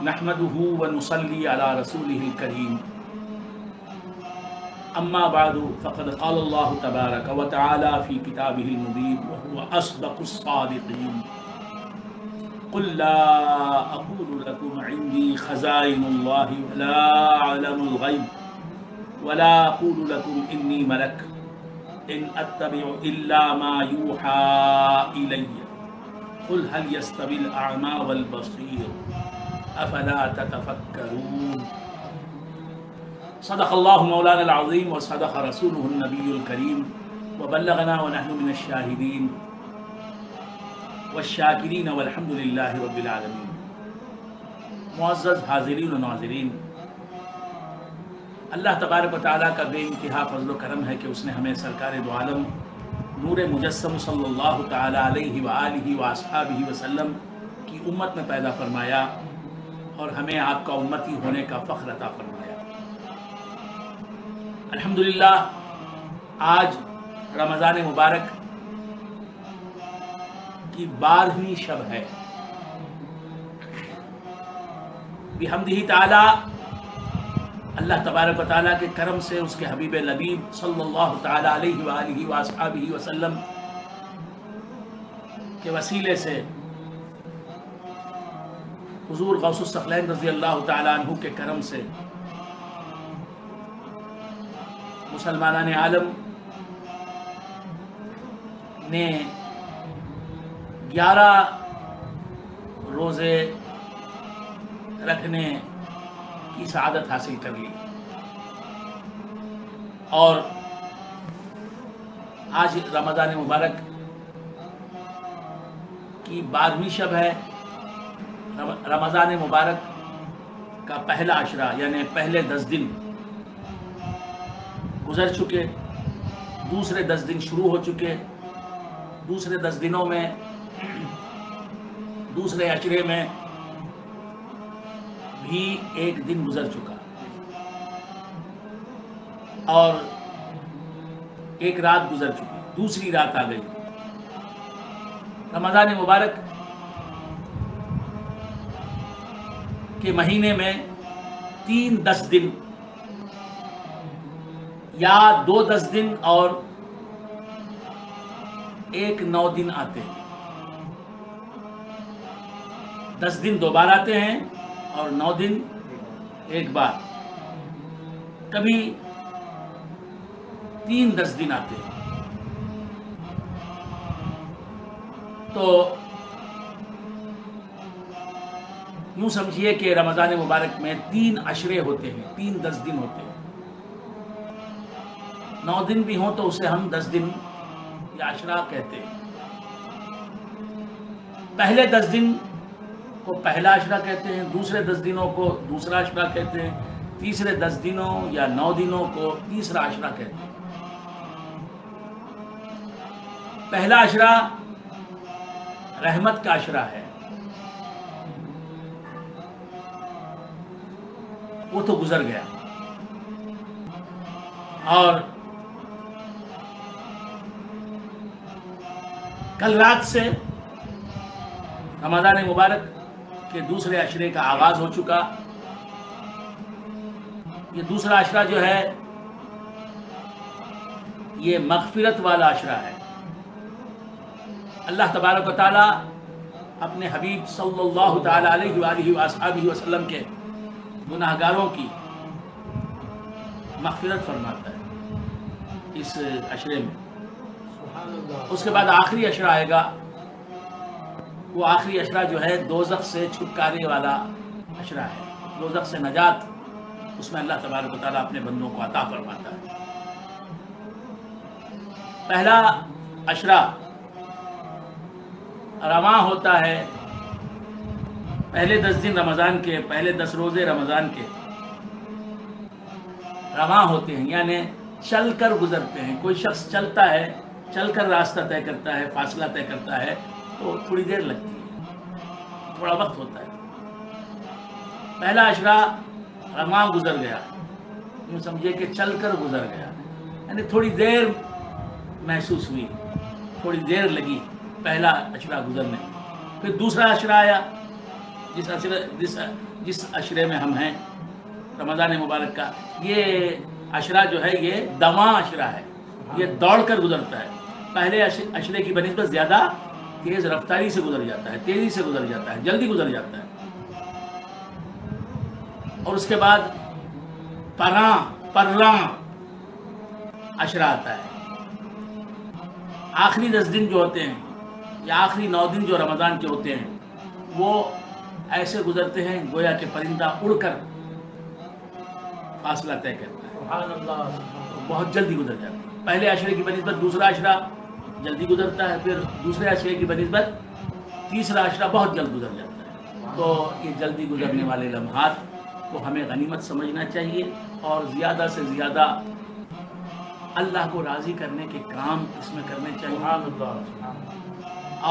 نحمده ونصلي على رسوله الكريم اما بعد فقد قال الله تبارك وتعالى في كتابه المبين وهو اصدق الصادقين قل لا اقول لكم عندي خزائن الله ولا اعلم الغيب ولا اقول لكم اني ملك ان اتبع الا ما يوحى الي قل هل يستوي الاعمى والبصير افلا تتفكرون صدق الله مولانا العظيم وصدق رسوله النبي الكريم وبلغنا ونحن من الشاهدين والشاکرین والحمد للہ رب العالمین۔ معزز حاضرین و ناظرین، اللہ تبارک و تعالیٰ کا بے انتہا فضل و کرم ہے کہ اس نے ہمیں سرکار دو عالم نور مجسم صلی اللہ تعالیٰ علیہ وآلہ واصحابہ وسلم کی امت میں پیدا فرمایا اور ہمیں آپ کا امتی ہونے کا فخر عطا فرمایا۔ الحمدللہ آج رمضان مبارک کی 12ویں شب ہے۔ بحمدہ تعالی، اللہ تبارک و تعالیٰ کے کرم سے اس کے حبیب لبیب صلی اللہ تعالی علیہ وآلہ وصحبہ وسلم کے وسیلے سے حضور غوث الثقلین رضی اللہ تعالی عنہ کے کرم سے مسلمانان عالم نے 11 روزے رکھنے کی سعادت حاصل کر لی، اور آج رمضان مبارک کی 12ویں شب ہے۔ رمضان مبارک کا پہلا عشرہ یعنی پہلے 10 دن گزر چکے، دوسرے 10 دن شروع ہو چکے، دوسرے 10 دنوں میں دوسرے عشرے میں بھی 1 دن گزر چکا اور 1 رات گزر چکی، دوسری رات آ گئی۔ رمضان مبارک کے مہینے میں 3 10 دن یا 2 10 دن اور 1 9 دن آتے ہیں۔ 10 دن 2 بار آتے ہیں اور 9 دن 1 بار، کبھی 3 10 دن آتے ہیں۔ تو یوں سمجھیے کہ رمضان مبارک میں 3 عشرے ہوتے ہیں، 3 10 دن ہوتے ہیں۔ 9 دن بھی ہوں تو اسے ہم 10 دن یا عشرہ کہتے ہیں۔ پہلے 10 دن کو پہلا عشرہ کہتے ہیں، دوسرے 10 دنوں کو دوسرا عشرہ کہتے ہیں، تیسرے 10 دنوں یا 9 دنوں کو تیسرا عشرہ کہتے ہیں۔ پہلا عشرہ رحمت کا عشرہ ہے، وہ تو گزر گیا، اور کل رات سے رمضان مبارک کے دوسرے عشرے کا آغاز ہو چکا۔ یہ دوسرا عشرہ جو ہے یہ مغفرت والا عشرہ ہے۔ اللہ تبارک و تعالی اپنے حبیب صلی اللہ تعالی علیہ وآلہ وصحبہ وسلم کے گناہگاروں کی مغفرت فرماتا ہے اس عشرے میں۔ اس کے بعد آخری عشرہ آئے گا، وہ آخری عشرہ جو ہے دوزخ سے چھٹکارے والا عشرہ ہے، دوزخ سے نجات اس میں اللہ تبارک و تعالیٰ اپنے بندوں کو عطا فرماتا ہے۔ پہلا عشرہ رواں ہوتا ہے، پہلے 10 دن رمضان کے، پہلے 10 روزے رمضان کے رواں ہوتے ہیں، یعنی چل کر گزرتے ہیں۔ کوئی شخص چلتا ہے، چل کر راستہ طے کرتا ہے، فاصلہ طے کرتا ہے تو تھوڑی دیر لگتی ہے، تھوڑا وقت ہوتا ہے۔ پہلا عشرہ رواں گزر گیا، یوں سمجھے کہ چل کر گزر گیا، یعنی تھوڑی دیر محسوس ہوئی، تھوڑی دیر لگی پہلا عشرہ گزرنے میں۔ پھر دوسرا عشرہ آیا، جس عشرے میں ہم ہیں رمضان مبارک کا، یہ عشرہ جو ہے یہ دواں عشرہ ہے، یہ دوڑ کر گزرتا ہے. پہلے عشرے کی بنسبت زیادہ تیز رفتاری سے گزر جاتا ہے، تیزی سے گزر جاتا ہے، جلدی گزر جاتا ہے. اور اس کے بعد پراں عشرہ آتا ہے. آخری 10 دن جو ہوتے ہیں یا آخری 9 دن جو رمضان کے ہوتے ہیں وہ ایسے گزرتے ہیں گویا کہ پرندہ اڑ کر فاصلہ طے کرتا ہے. سبحان اللہ. بہت جلدی گزر جاتا ہے. پہلے عشرے کی بنسبت دوسرا عشرہ جلدی گزرتا ہے، پھر دوسرے عشرے کی بنسبت تیسرا عشرہ بہت جلد گزر جاتا ہے. تو یہ جلدی گزرنے والے لمحات کو ہمیں غنیمت سمجھنا چاہیے اور زیادہ سے زیادہ اللہ کو راضی کرنے کے کام اس میں کرنے چاہیے. سبحان اللہ.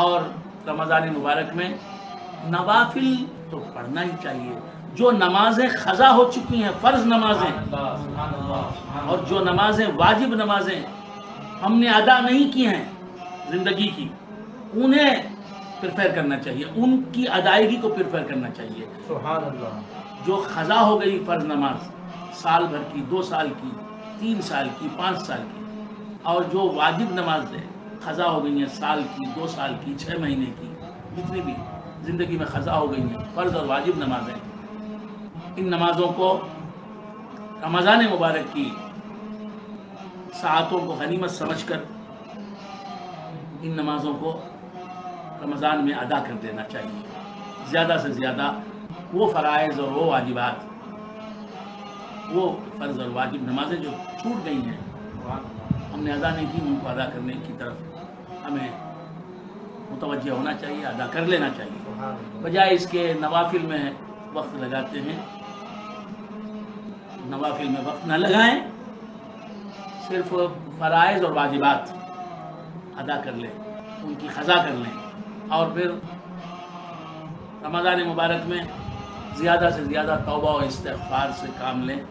اور رمضان مبارک میں نوافل تو پڑھنا ہی چاہیے. جو نمازیں قضا ہو چکی ہیں، فرض نمازیں، اور جو نمازیں واجب نمازیں ہم نے ادا نہیں کی ہیں زندگی کی، انہیں پریفر کرنا چاہیے، ان کی ادائیگی کو پریفر کرنا چاہیے. سبحان اللہ. جو قضا ہو گئی فرض نماز سال بھر کی، 2 سال کی، 3 سال کی، 5 سال کی، اور جو واجب نمازیں قضا ہو گئی ہیں سال کی، 2 سال کی، 6 مہینے کی، جتنی بھی زندگی میں قضا ہو گئی ہیں فرض اور واجب نمازیں، ان نمازوں کو رمضان مبارک کی ساعتوں کو غنیمت سمجھ کر ان نمازوں کو رمضان میں ادا کر دینا چاہیے. زیادہ سے زیادہ وہ فرائض اور وہ واجبات، وہ فرض اور واجب نمازیں جو چھوٹ گئی ہیں ہم نے ادا نہیں کی، ان کو ادا کرنے کی طرف ہمیں متوجہ ہونا چاہیے، ادا کر لینا چاہیے. بجائے اس کے نوافل میں وقت لگاتے ہیں. نوافل میں وقت نہ لگائیں، صرف فرائض اور واجبات ادا کر لیں، ان کی قضا کر لیں، اور پھر رمضان مبارک میں زیادہ سے زیادہ توبہ و استغفار سے کام لیں.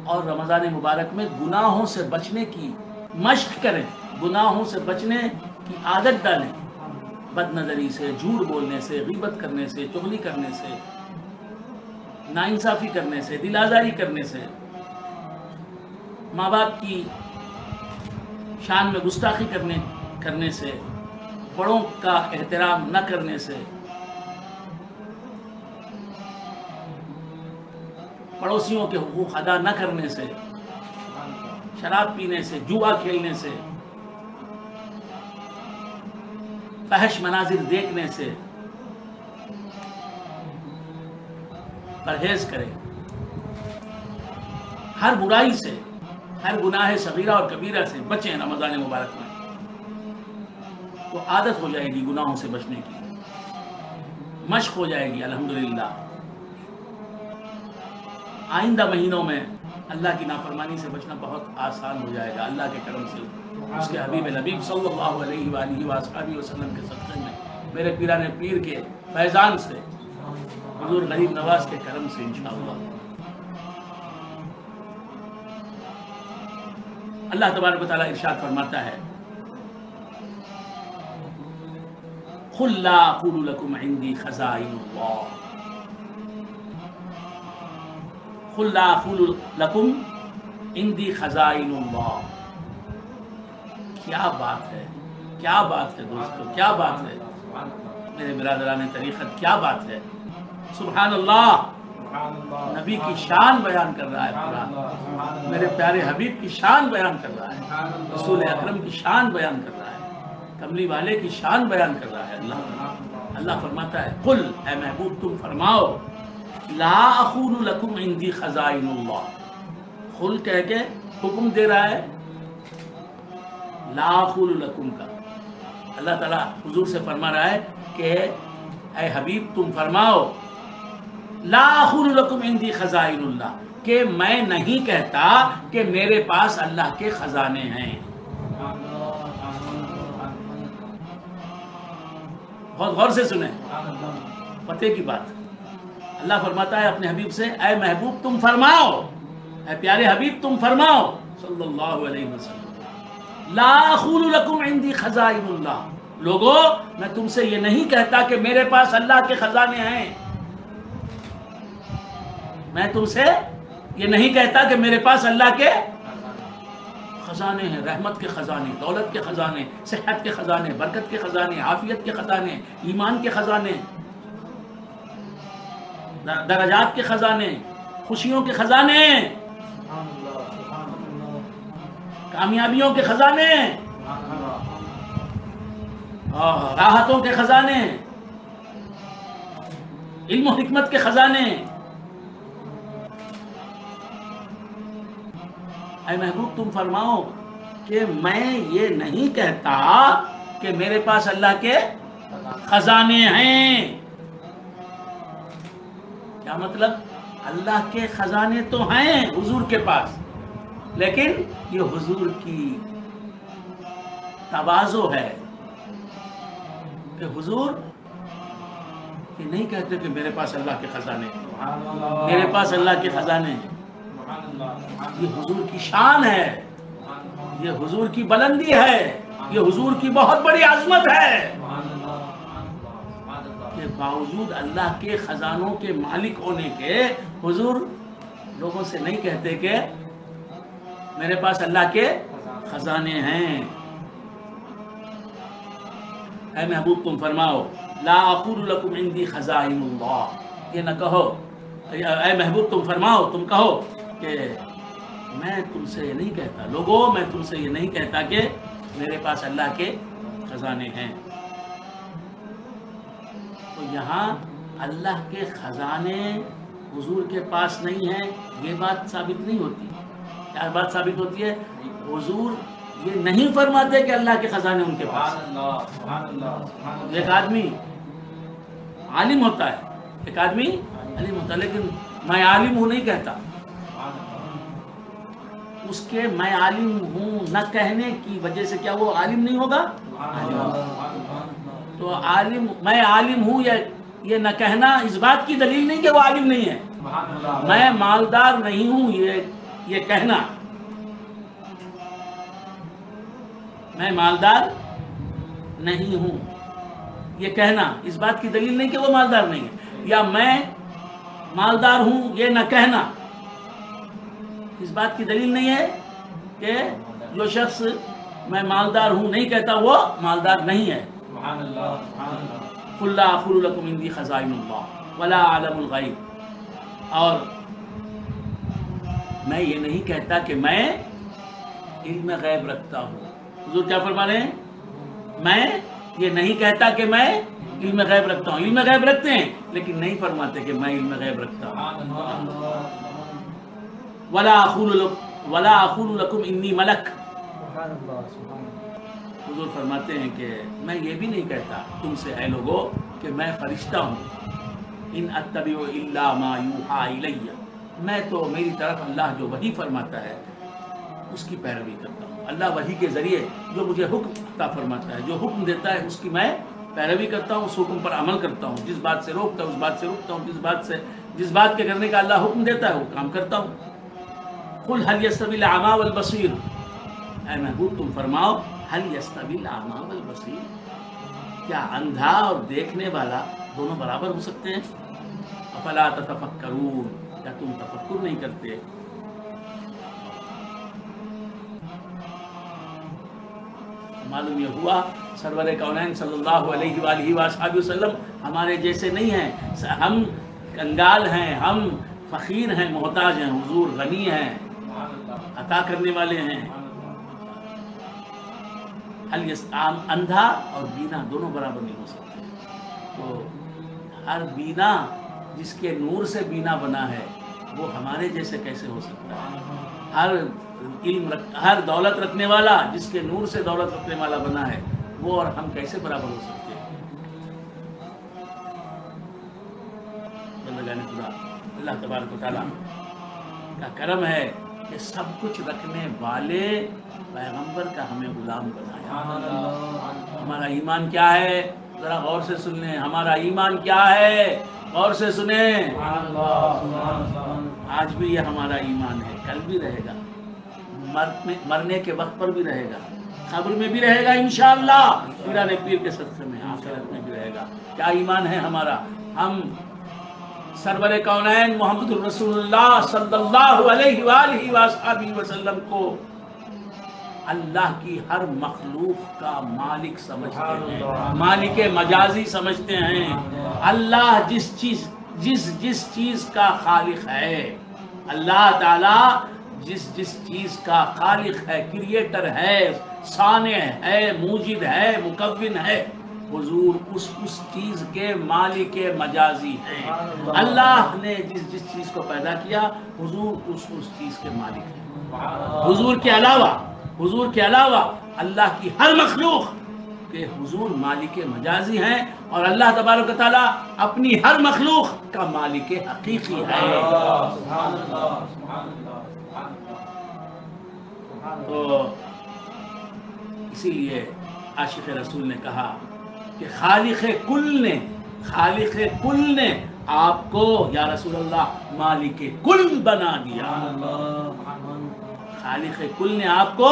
اور رمضان مبارک میں گناہوں سے بچنے کی مشق کریں، گناہوں سے بچنے کی عادت ڈالیں. بد نظری سے، جھوٹ بولنے سے، غیبت کرنے سے، چغلی کرنے سے، ناانصافی کرنے سے، دل آزاری کرنے سے، ماں باپ کی شان میں گستاخی کرنے سے، بڑوں کا احترام نہ کرنے سے، پڑوسیوں کے حقوق ادا نہ کرنے سے، شراب پینے سے، جوا کھیلنے سے، فحش مناظر دیکھنے سے پرہیز کریں. ہر برائی سے، ہر گناہ صغیرہ اور کبیرہ سے بچیں. رمضان مبارک میں تو عادت ہو جائے گی گناہوں سے بچنے کی، مشق ہو جائے گی الحمدللہ. آئندہ مہینوں میں اللہ کی نافرمانی سے بچنا بہت آسان ہو جائے گا اللہ کے کرم سے، اس کے حبیب صلی اللہ علیہ وآلہ وآلہ وسلم کے صدقے میں، میرے پیران پیر کے فیضان سے، حضور غریب نواز کے کرم سے انشاءاللہ. اللہ تبارک و تعالیٰ ارشاد فرماتا ہے: قُلْ لَا أَقُولُ لَكُمْ عِنْدِي خَزَائِنُ اللَّهِ قُلْ لَا أَقُولُ لَكُمْ عِنْدِي خَزَائِنُ اللَّهِ. کیا بات ہے، کیا بات ہے دوستو، کیا بات ہے میرے برادران طریقت، کیا بات ہے. سبحان اللہ. نبی کی شان بیان کر رہا ہے قرآن، میرے پیارے حبیب کی شان بیان کر رہا ہے، رسول اکرم کی شان بیان کر رہا ہے، کملی والے کی شان بیان کر رہا ہے. اللہ فرماتا ہے: قل، اے محبوب تم فرماؤ، لا اقول لکم عندی خزائن اللہ. قل کہہ کے حکم دے رہا ہے لا اقول لکم کا. اللہ تعالیٰ حضور سے فرما رہا ہے کہ اے حبیب تم فرماؤ، لا اقول لکم عندی خزائن اللہ، کہ میں نہیں کہتا کہ میرے پاس اللہ کے خزانے ہیں. بہت غور سے سنیں، پتے کی بات. اللہ فرماتا ہے اپنے حبیب سے: اے محبوب تم فرماؤ، اے پیارے حبیب تم فرماؤ صلی اللہ علیہ وسلم، لا اقول لکم عندی خزائن اللہ. لوگوں میں تم سے یہ نہیں کہتا کہ میرے پاس اللہ کے خزانے ہیں، میں تم سے یہ نہیں کہتا کہ میرے پاس اللہ کے خزانے ہیں، رحمت کے خزانے، دولت کے خزانے، صحت کے خزانے، برکت کے خزانے، عافیت کے خزانے، ایمان کے خزانے، درجات کے خزانے، خوشیوں کے خزانے، سبحان اللہ سبحان اللہ کامیابیوں کے خزانے، سبحان اللہ راحتوں کے خزانے، علم و حکمت کے خزانے۔ اے محبوب تم فرماؤ کہ میں یہ نہیں کہتا کہ میرے پاس اللہ کے خزانے ہیں۔ کیا مطلب؟ اللہ کے خزانے تو ہیں حضور کے پاس، لیکن یہ حضور کی تواضع ہے کہ حضور یہ نہیں کہتے کہ میرے پاس اللہ کے خزانے ہیں، سبحان اللہ میرے پاس اللہ کے خزانے ہیں۔ سبحان اللہ یہ حضور کی شان ہے، یہ حضور کی بلندی ہے، یہ حضور کی بہت بڑی عظمت ہے سبحان اللہ سبحان اللہ کہ باوجود اللہ کے خزانوں کے مالک ہونے کے حضور لوگوں سے نہیں کہتے کہ میرے پاس اللہ کے خزانے ہیں۔ اے محبوب تم فرماؤ لا اقول لکم عندی خزائن اللہ، یہ نہ کہو، اے محبوب تم فرماؤ، تم کہو کہ میں تم سے یہ نہیں کہتا، لوگوں میں تم سے یہ نہیں کہتا کہ میرے پاس اللہ کے خزانے ہیں۔ تو یہاں اللہ کے خزانے حضور کے پاس نہیں ہیں، یہ بات ثابت نہیں ہوتی۔ کیا بات ثابت ہوتی ہے؟ حضور یہ نہیں فرماتے کہ اللہ کے خزانے ان کے پاس ہیں۔ سبحان اللہ سبحان اللہ سبحان اللہ ایک آدمی عالم ہوتا ہے، ایک آدمی عالم ہوتا ہے، لیکن میں عالم ہوں نہیں کہتا، اس کے میں عالم ہوں نہ کہنے کی وجہ سے کیا وہ عالم نہیں ہوگا؟ عالم ہوگا۔ تو عالم میں عالم ہوں یہ نہ کہنا اس بات کی دلیل نہیں کہ وہ عالم نہیں ہے۔ میں مالدار نہیں ہوں یہ کہنا، میں مالدار نہیں ہوں یہ کہنا اس بات کی دلیل نہیں کہ وہ مالدار نہیں ہے، یا میں مالدار ہوں یہ نہ کہنا اس بات کی دلیل نہیں ہے کہ جو شخص میں مالدار ہوں نہیں کہتا وہ مالدار نہیں ہے۔ سبحان اللہ سبحان اللہ قل لا اقول لکم عندی خزائن اللہ ولا اعلم الغیب، اور میں یہ نہیں کہتا کہ میں علم غیب رکھتا ہوں۔ حضور کیا فرما رہے ہیں؟ میں یہ نہیں کہتا کہ میں علم غیب رکھتا ہوں۔ علم غیب رکھتے ہیں لیکن نہیں فرماتے کہ میں علم غیب رکھتا ہوں۔ ولا اقول لکم انی ملک، حضور فرماتے ہیں کہ میں یہ بھی نہیں کہتا تم سے اے لوگو کہ میں فرشتہ ہوں۔ ان اتبع الا ما یوحی الی، میں تو میری طرف اللہ جو وحی فرماتا ہے اس کی پیروی کرتا ہوں۔ اللہ وحی کے ذریعے جو مجھے حکم عطا فرماتا ہے، جو حکم دیتا ہے اس کی میں پیروی کرتا ہوں، اس حکم پر عمل کرتا ہوں، جس بات سے روکتا ہوں اس بات سے رکتا ہوں، جس بات کے کرنے کا اللہ حکم دیتا ہے وہ کام کرتا ہوں۔ قل هل يستوي الاعمى والبصير، اے محبوب تم فرماؤ هل يستوي الاعمى والبصير، کیا اندھا اور دیکھنے والا دونوں برابر ہو سکتے ہیں؟ افلا تتفکرون، کیا تم تفکر نہیں کرتے؟ معلوم یہ ہوا سرور کونین صلی اللہ علیہ وآلہ وآلہ وسلم ہمارے جیسے نہیں ہیں، ہم کنگال ہیں، ہم فقیر ہیں، محتاج ہیں، حضور غنی ہیں، عطا کرنے والے ہیں۔ اندھا اور بینا دونوں برابر نہیں ہو سکتے، تو ہر بینا جس کے نور سے بینا بنا ہے وہ ہمارے جیسے کیسے ہو سکتا ہے؟ ہر دولت رکھنے والا جس کے نور سے دولت رکھنے والا بنا ہے وہ اور ہم کیسے برابر ہو سکتے ہیں؟ بندگان خدا، اللہ تبارک و تعالیٰ کا کرم ہے کہ سب کچھ رکھنے والے پیغمبر کا ہمیں غلام بنایا۔ ہمارا ایمان کیا ہے؟ ذرا غور سے سن لیں، ہمارا ایمان کیا ہے؟ غور سے سنیں۔ آج بھی یہ ہمارا ایمان ہے، کل بھی رہے گا، مرنے کے وقت پر بھی رہے گا، قبر میں بھی رہے گا انشاءاللہ، پیران پیر کے صدقے میں آخرت میں بھی رہے گا۔ کیا ایمان ہے ہمارا؟ ہم سرور کونین محمد الرسول اللہ صلی اللہ علیہ وآلہ وآلہ وسلم کو اللہ کی ہر مخلوق کا مالک سمجھتے ہیں، مالک مجازی سمجھتے ہیں۔ اللہ جس چیز کا خالق ہے، اللہ تعالی جس چیز کا خالق ہے، کریٹر ہے، صانع ہے، موجد ہے، مکون ہے، حضور اس چیز کے مالک مجازی ہیں۔ اللہ نے جس چیز کو پیدا کیا، حضور اس چیز کے مالک ہیں۔ حضور کے علاوہ اللہ کی ہر مخلوق کے حضور مالک مجازی ہیں، اور اللہ تبارک و تعالیٰ اپنی ہر مخلوق کا مالک حقیقی ہے۔ تو اسی لیے عاشق رسول نے کہا کہ خالق کل نے آپ کو یا رسول اللہ مالک کل بنا دیا۔ خالق کل نے آپ کو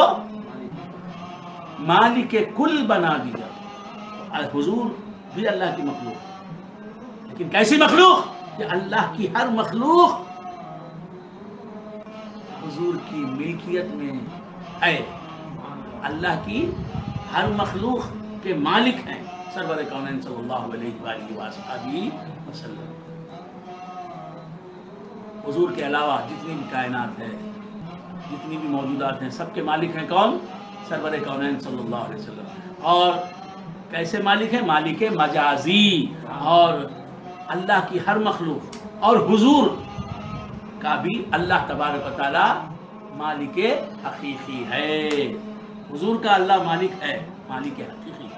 مالک کل بنا دیا۔ حضور بھی اللہ کی مخلوق، لیکن کیسی مخلوق کہ اللہ کی ہر مخلوق حضور کی ملکیت میں ہے، اللہ کی ہر مخلوق کے مالک ہیں سرور کونین صلی اللہ علیہ وآلہ وآلہ وسلم۔ حضور کے علاوہ جتنی بھی کائنات ہے، جتنی بھی موجودات ہیں، سب کے مالک ہیں کون؟ سرور کونین صلی اللہ علیہ وسلم۔ اور کیسے مالک ہیں؟ مالک مجازی، اور اللہ کی ہر مخلوق اور حضور کا بھی اللہ تبارک و تعالی مالک حقیقی ہے۔ حضور کا اللہ مالک ہے، مالک حقیقی ہے۔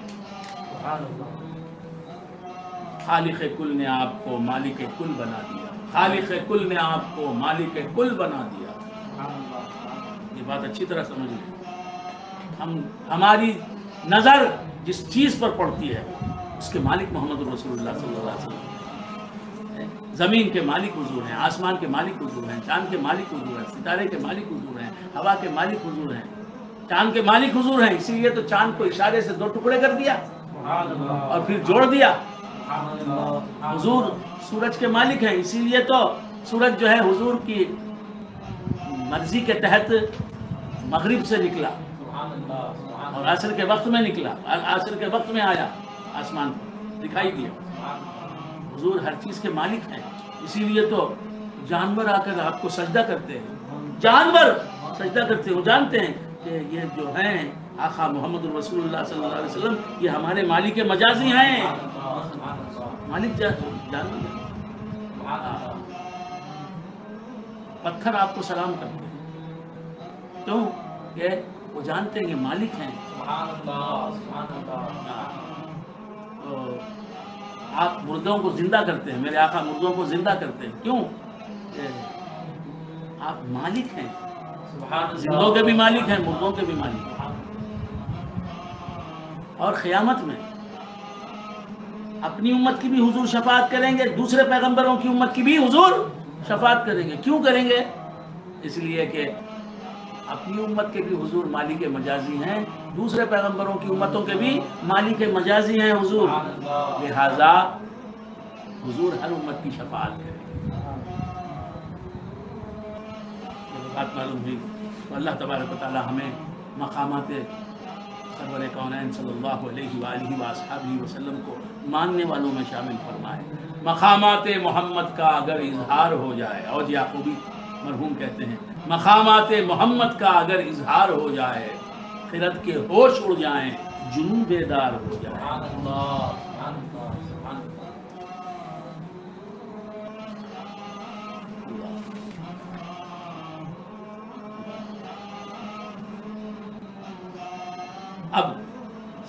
خالق کل نے آپ کو مالک کل بنا دیا، خالق کل نے آپ کو مالک کل بنا دیا۔ یہ بات اچھی طرح سمجھ لیں۔ ہماری نظر جس چیز پر پڑتی ہے اس کے مالک محمد رسول اللہ صلی اللہ علیہ وسلم۔ زمین کے مالک حضور ہیں، آسمان کے مالک حضور ہیں، چاند کے مالک حضور ہیں، ستارے کے مالک حضور ہیں، ہوا کے مالک حضور ہیں، چاند کے مالک حضور ہیں۔ اسی لیے تو چاند کو اشارے سے 2 ٹکڑے کر دیا اور پھر جوڑ دیا۔ حضور سورج کے مالک ہیں، اسی لیے تو سورج جو ہے حضور کی مرضی کے تحت مغرب سے نکلا اور عصر کے وقت میں نکلا، عصر کے وقت میں آیا، آسمان پر دکھائی دیا۔ حضور ہر چیز کے مالک ہیں، اسی لیے تو جانور آ کر آپ کو سجدہ کرتے ہیں، جانور سجدہ کرتے ہیں، وہ جانتے ہیں کہ یہ جو ہیں آقا محمد رسول اللہ صلی اللہ علیہ وسلم، یہ ہمارے مالک مجازی ہیں۔ مالک جانور پتھر آپ کو سلام کرتے ہیں، کیوں؟ کہ وہ جانتے ہیں کہ مالک ہیں۔ آپ مردوں کو زندہ کرتے ہیں، میرے آقا مردوں کو زندہ کرتے ہیں، کیوں؟ کہ آپ مالک ہیں، زندوں کے بھی مالک ہیں، مردوں کے بھی مالک ہیں۔ اور قیامت میں اپنی امت کی بھی حضور شفاعت کریں گے، دوسرے پیغمبروں کی امت کی بھی حضور شفاعت کریں گے۔ کیوں کریں گے؟ اس لیے کہ اپنی امت کے بھی حضور مالک مجازی ہیں، دوسرے پیغمبروں کی امتوں کے بھی مالک مجازی ہیں حضور، لہذا حضور ہر امت کی شفاعت کریں گے۔ یہ بات معلوم ہوئی تو اللہ تبارک و تعالی ہمیں مقامات سرور کونین صلی اللہ علیہ وآلہ وآلہ وسلم کو ماننے والوں میں شامل فرمائے۔ مقامات محمد کا اگر اظہار ہو جائے، اور یعقوبی مرحوم کہتے ہیں، مقامات محمد کا اگر اظہار ہو جائے، خرد کے ہوش اڑ جائیں، جنون بیدار ہو جائے۔ اب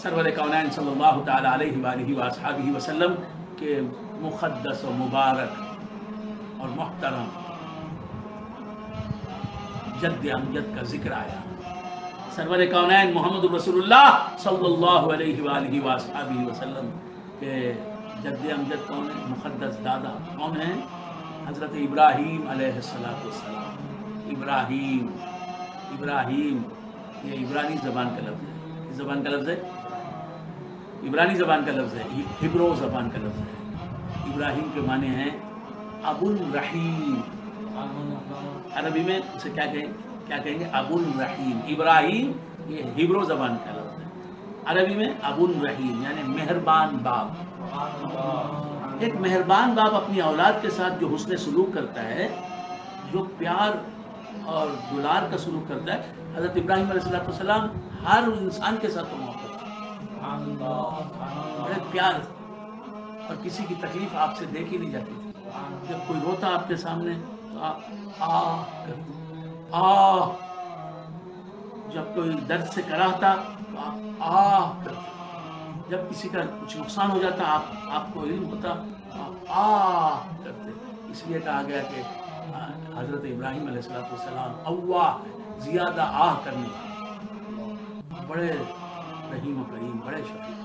سرور کونین صلی اللہ تعالی علیہ وآلہ وآلہ وسلم کے مقدس و مبارک اور محترم جد امجد کا ذکر آیا۔ سرور کونین محمد رسول اللہ صلی اللہ علیہ وآلہ وآلہ وسلم کے جد امجد کون ہیں؟ مقدس دادا کون ہیں؟ حضرت ابراہیم علیہ السلام۔ ابراہیم یہ عبرانی زبان کا لفظ ہے، کس زبان کا لفظ ہے؟ عبرانی زبان کا لفظ ہے، ہبرو زبان کا لفظ ہے۔ ابراہیم کے معنی ہیں ابو الرحیم، عربی میں اسے کیا کہیں گے؟ ابو الرحیم۔ ابراہیم یہ ہبرو زبان کا لفظ ہے، عربی میں ابو الرحیم یعنی مہربان باپ۔ ایک مہربان باپ اپنی اولاد کے ساتھ جو حسن سلوک کرتا ہے، جو پیار اور دلار کا سلوک کرتا ہے، حضرت ابراہیم علیہ السلام ہر انسان کے ساتھ محبت بڑے پیار، اور کسی کی تکلیف آپ سے دیکھی نہیں جاتی تھی۔ جب کوئی روتا آپ کے سامنے تو آپ آہ کرتے، آہ، جب کوئی درد سے کراہتا تو آپ آہ کرتے، جب کسی کا کچھ نقصان ہو جاتا آپ کو علم ہوتا تو آپ آہ کرتے۔ اس لیے کہا گیا کہ حضرت ابراہیم علیہ السلام اواہ، زیادہ آہ کرنے والے، بڑے رحیم و کریم، بڑے شفیق۔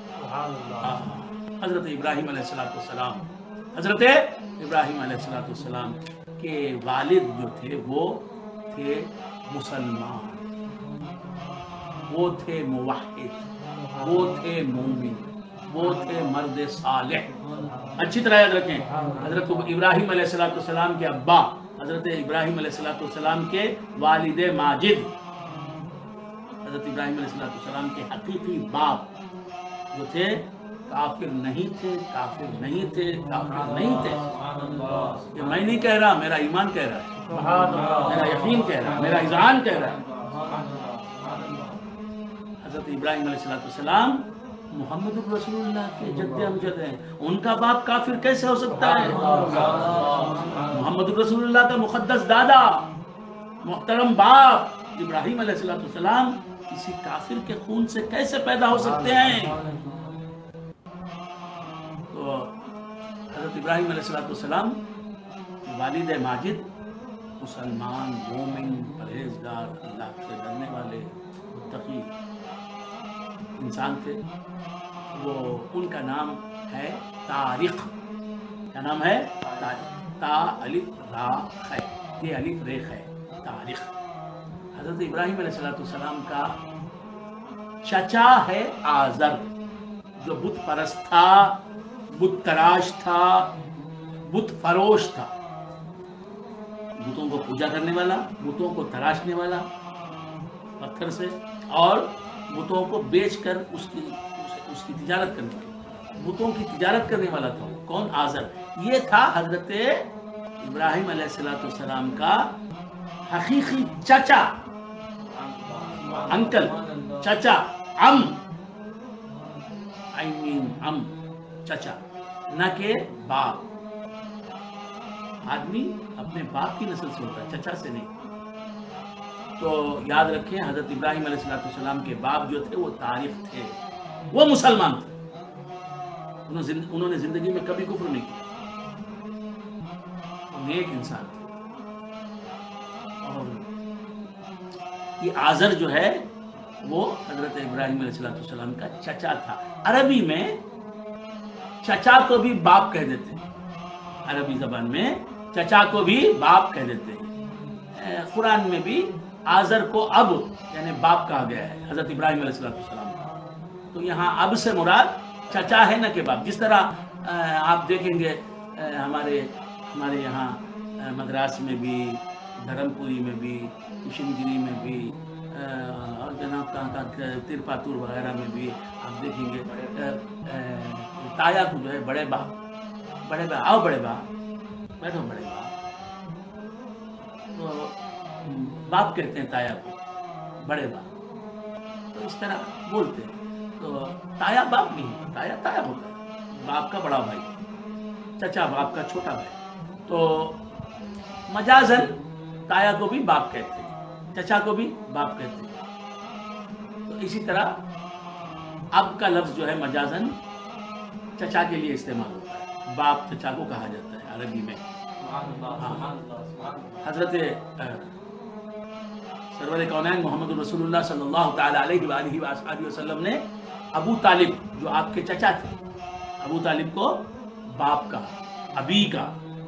حضرت ابراہیم علیہ السلام، حضرت ابراہیم علیہ السلام کے والد جو تھے وہ تھے مسلمان، وہ تھے موحد، وہ تھے مومن، وہ تھے مرد صالح۔ اچھی طرح یاد رکھیں، حضرت ابراہیم علیہ السلام کے ابا، حضرت ابراہیم علیہ السلام کے والد ماجد، حضرت ابراہیم علیہ السلام کے حقیقی باپ جو تھے، کافر نہیں تھے، کافر نہیں تھے، کافر نہیں تھے۔ یہ میں نہیں کہہ رہا، میرا ایمان کہہ رہا ہے، میرا یقین کہہ رہا ہے، میرا اذعان کہہ رہا ہے۔ حضرت ابراہیم علیہ السلام محمد رسول اللہ کے جد امجد ہیں، ان کا باپ کافر کیسے ہو سکتا ہے؟ محمد رسول اللہ کا مقدس دادا، محترم باپ ابراہیم علیہ السلام کسی کافر کے خون سے کیسے پیدا ہو سکتے ہیں؟ تو حضرت ابراہیم علیہ السلام کے والد ماجد مسلمان، مومن، پرہیزگار، اللہ سے ڈرنے والے، متقی انسان تھے۔ وہ ان کا نام ہے طارق۔ کیا نام ہے؟ طارق، تا الف را خے، تے الف رے خے، طارق۔ حضرت ابراہیم علیہ السلام کا چچا ہے آزر، جو بت پرست تھا، بت تراش تھا، بت فروش تھا، بتوں کو پوجا کرنے والا، بتوں کو تراشنے والا پتھر سے، اور بتوں کو بیچ کر اس کی تجارت کرنے والا، بتوں کی تجارت کرنے والا تھا۔ کون؟ آزر۔ یہ تھا حضرت ابراہیم علیہ السلام کا حقیقی چچا، انکل، چچا، عم، عم، چچا، نہ کہ باپ۔ آدمی اپنے باپ کی نسل سے ہوتا ہے، چچا سے نہیں۔ تو یاد رکھیں، حضرت ابراہیم علیہ السلام کے باپ جو تھے وہ طارق تھے، وہ مسلمان تھے، انہوں نے زندگی میں کبھی کفر نہیں کیا، نیک انسان تھے۔ اور یہ آزر جو ہے وہ حضرت ابراہیم علیہ السلام کا چچا تھا۔ عربی میں چچا کو بھی باپ کہہ دیتے ہیں، عربی زبان میں چچا کو بھی باپ کہہ دیتے ہیں۔ قرآن میں بھی آزر کو اب یعنی باپ کہا گیا ہے، حضرت ابراہیم علیہ السلام کا۔ تو یہاں اب سے مراد چچا ہے نہ کہ باپ۔ جس طرح آپ دیکھیں گے ہمارے یہاں مدراس میں بھی، دھرم پوری میں بھی، کشن گری میں بھی، اور جناب کہاں ترپاتور وغیرہ میں بھی آپ دیکھیں گے تایا کو جو ہے بڑے باپ، آؤ بڑے باپ، بیٹھو بڑے باپ، تو باپ کہتے ہیں تایا کو، بڑے باپ، تو اس طرح بولتے ہیں۔ تو تایا باپ نہیں ہوتا، تایا ہوتا ہے باپ کا بڑا بھائی، چچا باپ کا چھوٹا بھائی۔ تو مجازن تایا کو بھی باپ کہتے ہیں، چچا کو بھی باپ کہتے ہیں۔ تو اسی طرح اب کا لفظ جو ہے مجازن چچا کے لیے استعمال ہوتا ہے، باپ چچا کو کہا جاتا ہے عربی میں۔ حضرت سرور کونین محمد رسول اللہ صلی اللہ تعالی علیہ وآلہ وآلہ وسلم نے ابو طالب جو آپ کے چچا تھے، ابو طالب کو باپ کا، ابی کا،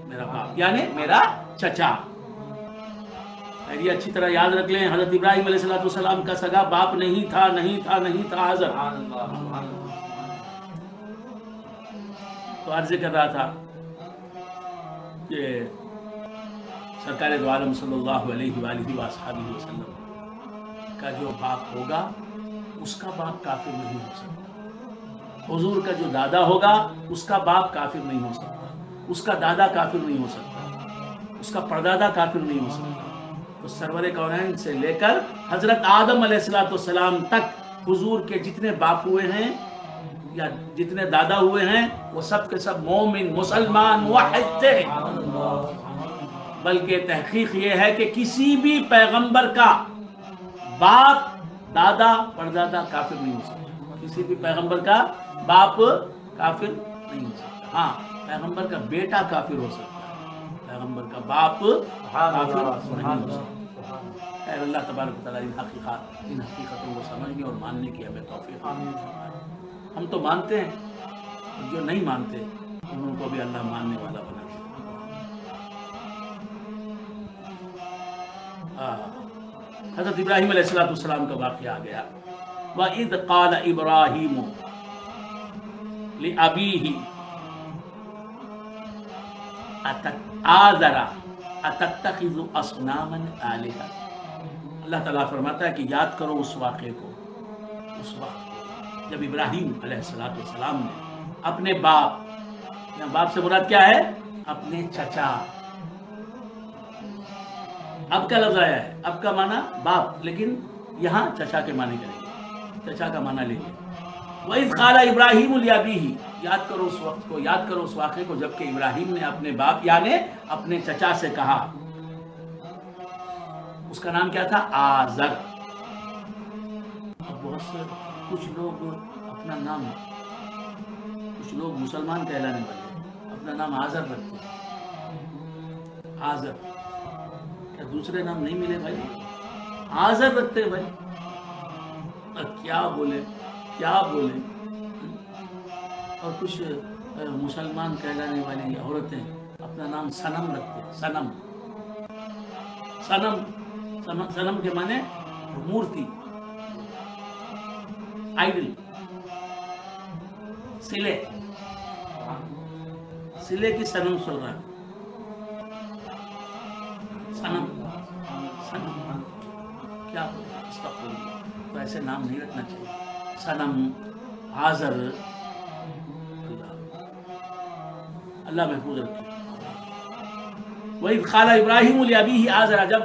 میرا باپ یعنی میرا چچا، خیر یہ اچھی طرح یاد رکھ لیں، حضرت ابراہیم علیہ السلام کا سگا باپ نہیں تھا آزر۔ سبحان اللہ سبحان اللہ۔ تو عرض کر رہا تھا کہ سرکار دو عالم صلی اللہ علیہ وآلہ وآصحابہ وسلم کا جو باپ ہوگا اس کا باپ کافر نہیں ہو سکتا، حضور کا جو دادا ہوگا اس کا باپ کافر نہیں ہو سکتا، اس کا دادا کافر نہیں ہو سکتا، اس کا پردادا کافر نہیں ہو سکتا۔ تو سرور کونین سے لے کر حضرت آدم علیہ السلام تک حضور کے جتنے باپ ہوئے ہیں یا جتنے دادا ہوئے ہیں وہ سب کے سب مومن، مسلمان، موحد تھے۔ بلکہ تحقیق یہ ہے کہ کسی بھی پیغمبر کا باپ، دادا، پردادا کافر نہیں ہو سکتا، کسی بھی پیغمبر کا باپ کافر نہیں ہو سکتا۔ ہاں پیغمبر کا بیٹا کافر ہو سکتا ہے، پیغمبر کا باپ کافر نہیں ہو سکتا۔ خیر اللہ تبارک و تعالیٰ ان حقیقتوں کو سمجھنے اور ماننے کی ہمیں توفیق عطا۔ ہم تو مانتے ہیں، جو نہیں مانتے ان کو بھی اللہ ماننے والا بنا دے۔ حضرت ابراہیم علیہ السلام کا واقعہ آ گیا۔ وَإِذْ قَالَ إِبْرَاهِيمُ لِأَبِيهِ آزَرَ أَتَتَّخِذُ أَصْنَامًا آلِهَةً۔ اللہ تعالیٰ فرماتا ہے کہ یاد کرو اس واقعے کو، اس وقت کو جب ابراہیم علیہ السلام نے اپنے باپ، یا باپ سے مراد کیا ہے؟ اپنے چچا۔ اب کا لفظ آیا ہے، اب کا معنی باپ، لیکن یہاں چچا کے معنی کریں گے، چچا کا معنی لیں گے۔ وَإِذْ قَالَ إِبْرَاهِيمُ لِأَبِيهِ، یاد کرو اس وقت کو، یاد کرو اس واقعے کو جب کہ ابراہیم نے اپنے باپ یعنی اپنے چچا سے کہا۔ اس کا نام کیا تھا؟ آزر۔ اب بہت سے کچھ لوگ اپنا نام، کچھ لوگ مسلمان کہلانے والے اپنا نام آزر رکھتے ہیں۔ آزر کیا دوسرے نام نہیں ملے بھائی؟ آزر رکھتے ہیں بھائی، کیا بولے کیا بولے۔ اور کچھ مسلمان کہلانے والی عورتیں اپنا نام صنم رکھتے ہیں، صنم۔ صنم کے معنی مورتی، آئیڈل، سلے کی صنم سن رہا ہے، صنم کیا استغفر اللہ، تو ایسے نام نہیں رکھنا چاہیے۔ صنم، آزر، اللہ محفوظ رکھے۔ وَإِذْ قَالَ إِبْرَاهِيمُ لِأَبِيهِ آزَرَ، جب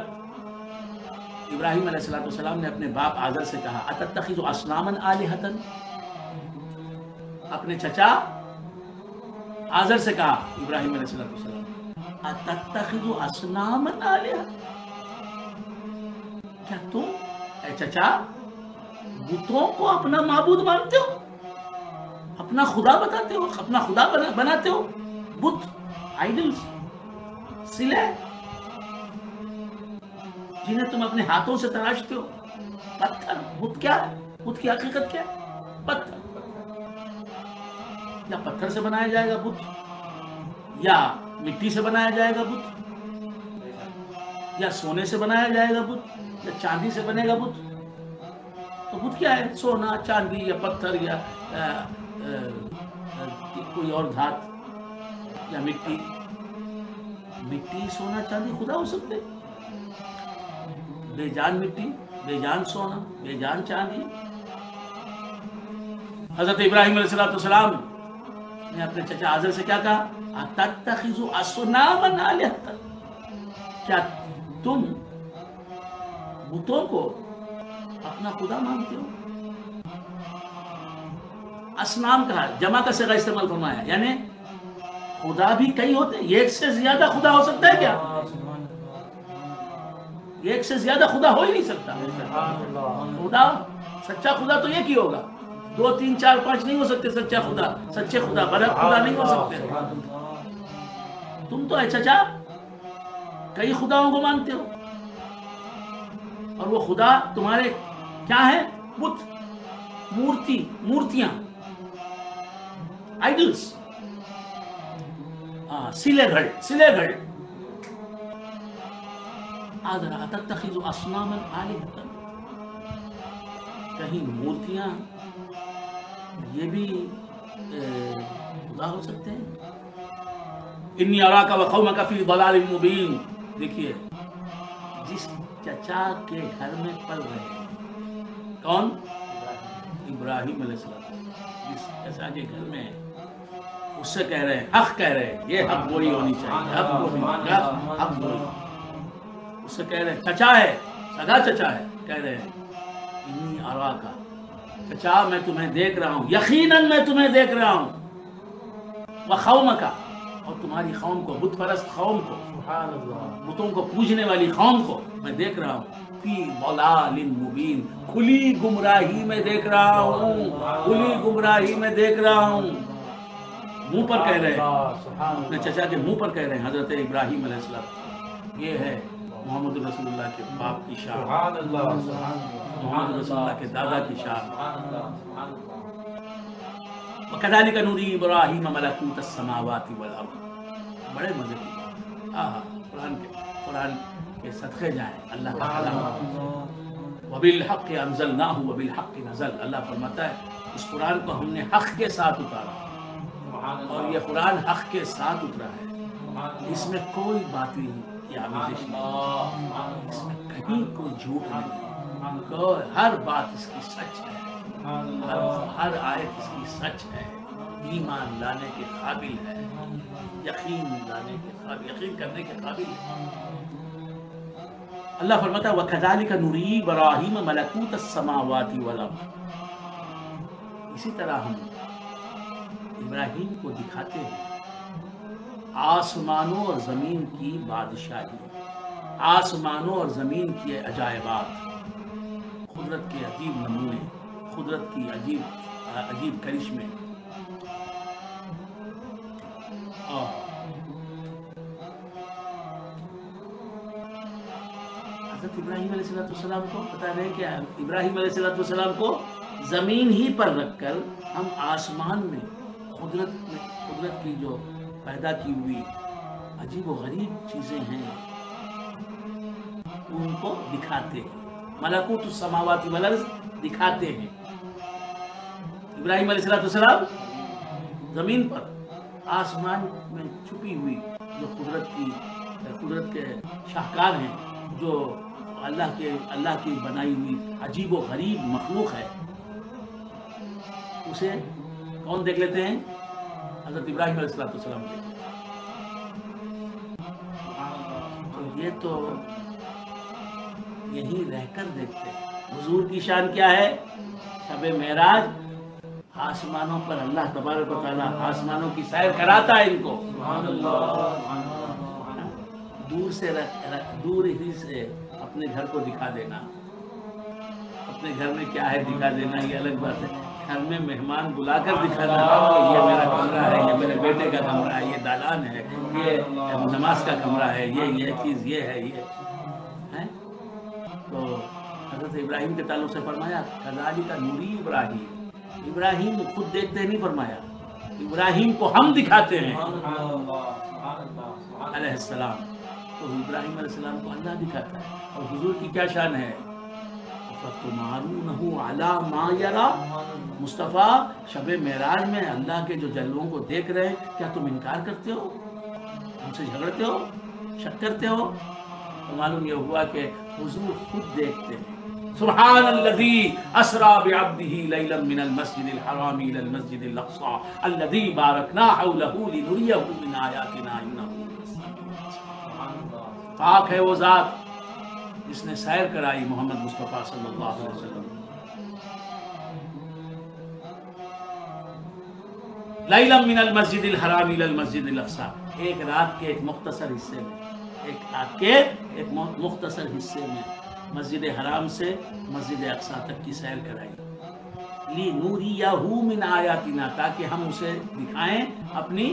ابراہیم علیہ السلام نے اپنے باپ آزر سے کہا أَتَتَّخِذُ أَصْنَامًا آلِهَةً، اپنے چچا آزر سے کہا ابراہیم علیہ السلام، أَتَتَّخِذُ أَصْنَامًا آلِهَةً، کیا تم اے چچا بتوں کو اپنا معبود مانتے ہو، اپنا خدا بتاتے ہو، اپنا خدا بناتے ہو؟ بت، آئیڈلز، سلے جنہیں تم اپنے ہاتھوں سے تراشتے ہو، پتھر۔ بت کیا ہے؟ بت کی حقیقت کیا ہے؟ پتھر۔ یا پتھر سے بنایا جائے گا بت، یا مٹی سے بنایا جائے گا بت، یا سونے سے بنایا جائے گا بت، یا چاندی سے بنے گا بت۔ تو بت کیا ہے؟ سونا، چاندی یا پتھر یا کوئی اور دھات یا مٹی۔ مٹی، سونا، چاندی خدا ہو سکتے؟ بے جان مٹی، بے جان سونا، بے جان چاندی۔ حضرت ابراہیم علیہ السلام نے اپنے چچا آزر سے کیا کہا؟ أَتَتَّخِذُ أَصْنَامًا آلِهَةً، کیا تم بتوں کو اپنا خدا مانتے ہو؟ اسنام کہا، جمع کا صیغہ استعمال فرمایا، یعنی خدا بھی کئی ہوتے ہیں، ایک سے زیادہ خدا ہو سکتا ہے کیا؟ ایک سے زیادہ خدا ہو ہی نہیں سکتا۔ خدا، سچا خدا تو ایک ہی ہوگا، 2 3 4 5 نہیں ہو سکتے سچا خدا، سچے خدا، برحق خدا نہیں ہو سکتے۔ تم تو اے چچا کئی خداؤں کو مانتے ہو، اور وہ خدا تمہارے کیا ہیں؟ بت، مورتیاں، آئیڈلز، سلے گھڑ۔ آذرا اتتخذ اصناما آلہۃ، کہیں مورتیاں یہ بھی خدا ہو سکتے ہیں؟ انی اراک و قومک فی ضلال مبین. دیکھیے جس چچا کے گھر میں پل رہے ہیں، کون؟ ابراہیم علیہ السلام. جس چچا کے گھر میں اس سے کہہ رہے ہیں، حق کہہ رہے ہیں، یہ حق وہی ہونی چاہیے، حق وہی، حق وہی. اس سے کہہ رہے ہیں چچا ہے، سگا چچا ہے، کہہ رہے ہیں انی اراکا، چچا میں تمہیں دیکھ رہا ہوں، یقیناً میں تمہیں دیکھ رہا ہوں، وقومکا، اور تمہاری قوم کو، بت پرست قوم کو، بتوں کو پوجنے والی قوم کو میں دیکھ رہا ہوں، فی ضلال مبین، کھلی گمراہی میں دیکھ رہا ہوں، کھلی گمراہی میں دیکھ رہا ہوں. منہ پر کہہ رہے ہیں، اپنے چچا کے منہ پر کہہ رہے ہیں حضرت ابراہیم علیہ السلام. یہ ہے محمد رسول اللہ کے باپ کی شان، محمد رسول اللہ کے دادا کی شان. وَكَذَلِكَ نُرِي إِبْرَاهِيمَ مَلَكُوتَ السَّمَاوَاتِ وَالْأَرْضِ. بڑے مزے کی بات. قرآن کے صدقے جائیں اللہ کا کلام. وَبِالْحَقِّ أَنزَلْنَاهُ وَبِالْحَقِّ نَزَلَ. اللہ فرماتا ہے اس قرآن کو ہم نے حق کے ساتھ اتارا، اور یہ قرآن حق کے ساتھ اترا ہے. اس میں کوئی باطل کی آمیزش نہیں، اس میں کہیں کوئی جھوٹ نہیں، ہر بات اس کی سچ ہے، ہر آیت اس کی سچ ہے، ایمان لانے کے قابل ہے، یقین لانے کے قابل، یقین کرنے کے قابل ہے. اللہ فرماتا ہے وَكَذَلِكَ نُرِي إِبْرَاهِيمَ مَلَكُوتَ السَّمَاوَاتِ وَالْأَرْضِ. اسی طرح ہم ابراہیم کو دکھاتے ہیں آسمانوں اور زمین کی بادشاہی، آسمانوں اور زمین کے عجائبات، قدرت کے عجیب نمونے، قدرت کی عجیب کرشمے. حضرت ابراہیم علیہ السلام کو بتا رہے ہیں کہ ابراہیم علیہ السلام کو زمین ہی پر رکھ کر ہم آسمان میں قدرت کی جو پیدا کی ہوئی عجیب و غریب چیزیں ہیں ان کو دکھاتے ہیں. ملکوت السماوات والارض دکھاتے ہیں. ابراہیم علیہ السلام زمین پر، آسمان میں چھپی ہوئی جو قدرت کے شاہکار ہیں، جو اللہ کی بنائی ہوئی عجیب و غریب مخلوق ہے، اسے کون دیکھ لیتے ہیں؟ حضرت ابراہیم علیہ السلام دیکھ لیتے ہیں. تو یہ تو یہیں رہ کر دیکھتے ہیں. حضور کی شان کیا ہے؟ شب معراج، آسمانوں پر اللہ تبارک و تعالیٰ آسمانوں کی سیر کراتا ہے ان کو. دور ہی سے اپنے گھر کو دکھا دینا، اپنے گھر میں کیا ہے دکھا دینا یہ الگ بات ہے. گھر میں مہمان بلا کر دکھانا کہ یہ میرا کمرہ ہے، یہ میرے بیٹے کا کمرہ ہے، یہ دالان ہے، یہ نماز کا کمرہ ہے، یہ چیز یہ ہے، یہ ہے. تو حضرت ابراہیم کے تعلق سے فرمایا کذالک نوری ابراہیم. ابراہیم خود دیکھتے نہیں فرمایا، ابراہیم کو ہم دکھاتے ہیں علیہ السلام. تو ابراہیم علیہ السلام کو اللہ دکھاتا ہے. اور حضور کی کیا شان ہے؟ فَتُمَارُونَهُ عَلَى مَا يَرَى. مصطفیٰ شب معراج میں اللہ کے جو جلووں کو دیکھ رہے ہیں، کیا تم انکار کرتے ہو، ہم سے جھگڑتے ہو، شک کرتے ہو؟ تو معلوم یہ ہوا کہ حضور خود دیکھتے ہیں. سبحان الذي اسرى بعبده ليلا من المسجد الحرام الى المسجد الاقصى الذي باركنا حوله لنريه من آياتنا انه. پاک ہے وہ ذات جس نے سیر کرائی محمد مصطفیٰ صلی اللہ علیہ وسلم. لیلا من المسجد الحرام الى المسجد الاقصى. ایک رات کے ایک مختصر حصے میں، ایک مختصر حصے میں مسجد حرام سے مسجد اقصی تک کی سیر کرائی. لِنُرِيَهُ مِنْ آیاتنا، تاکہ ہم اسے دکھائیں اپنی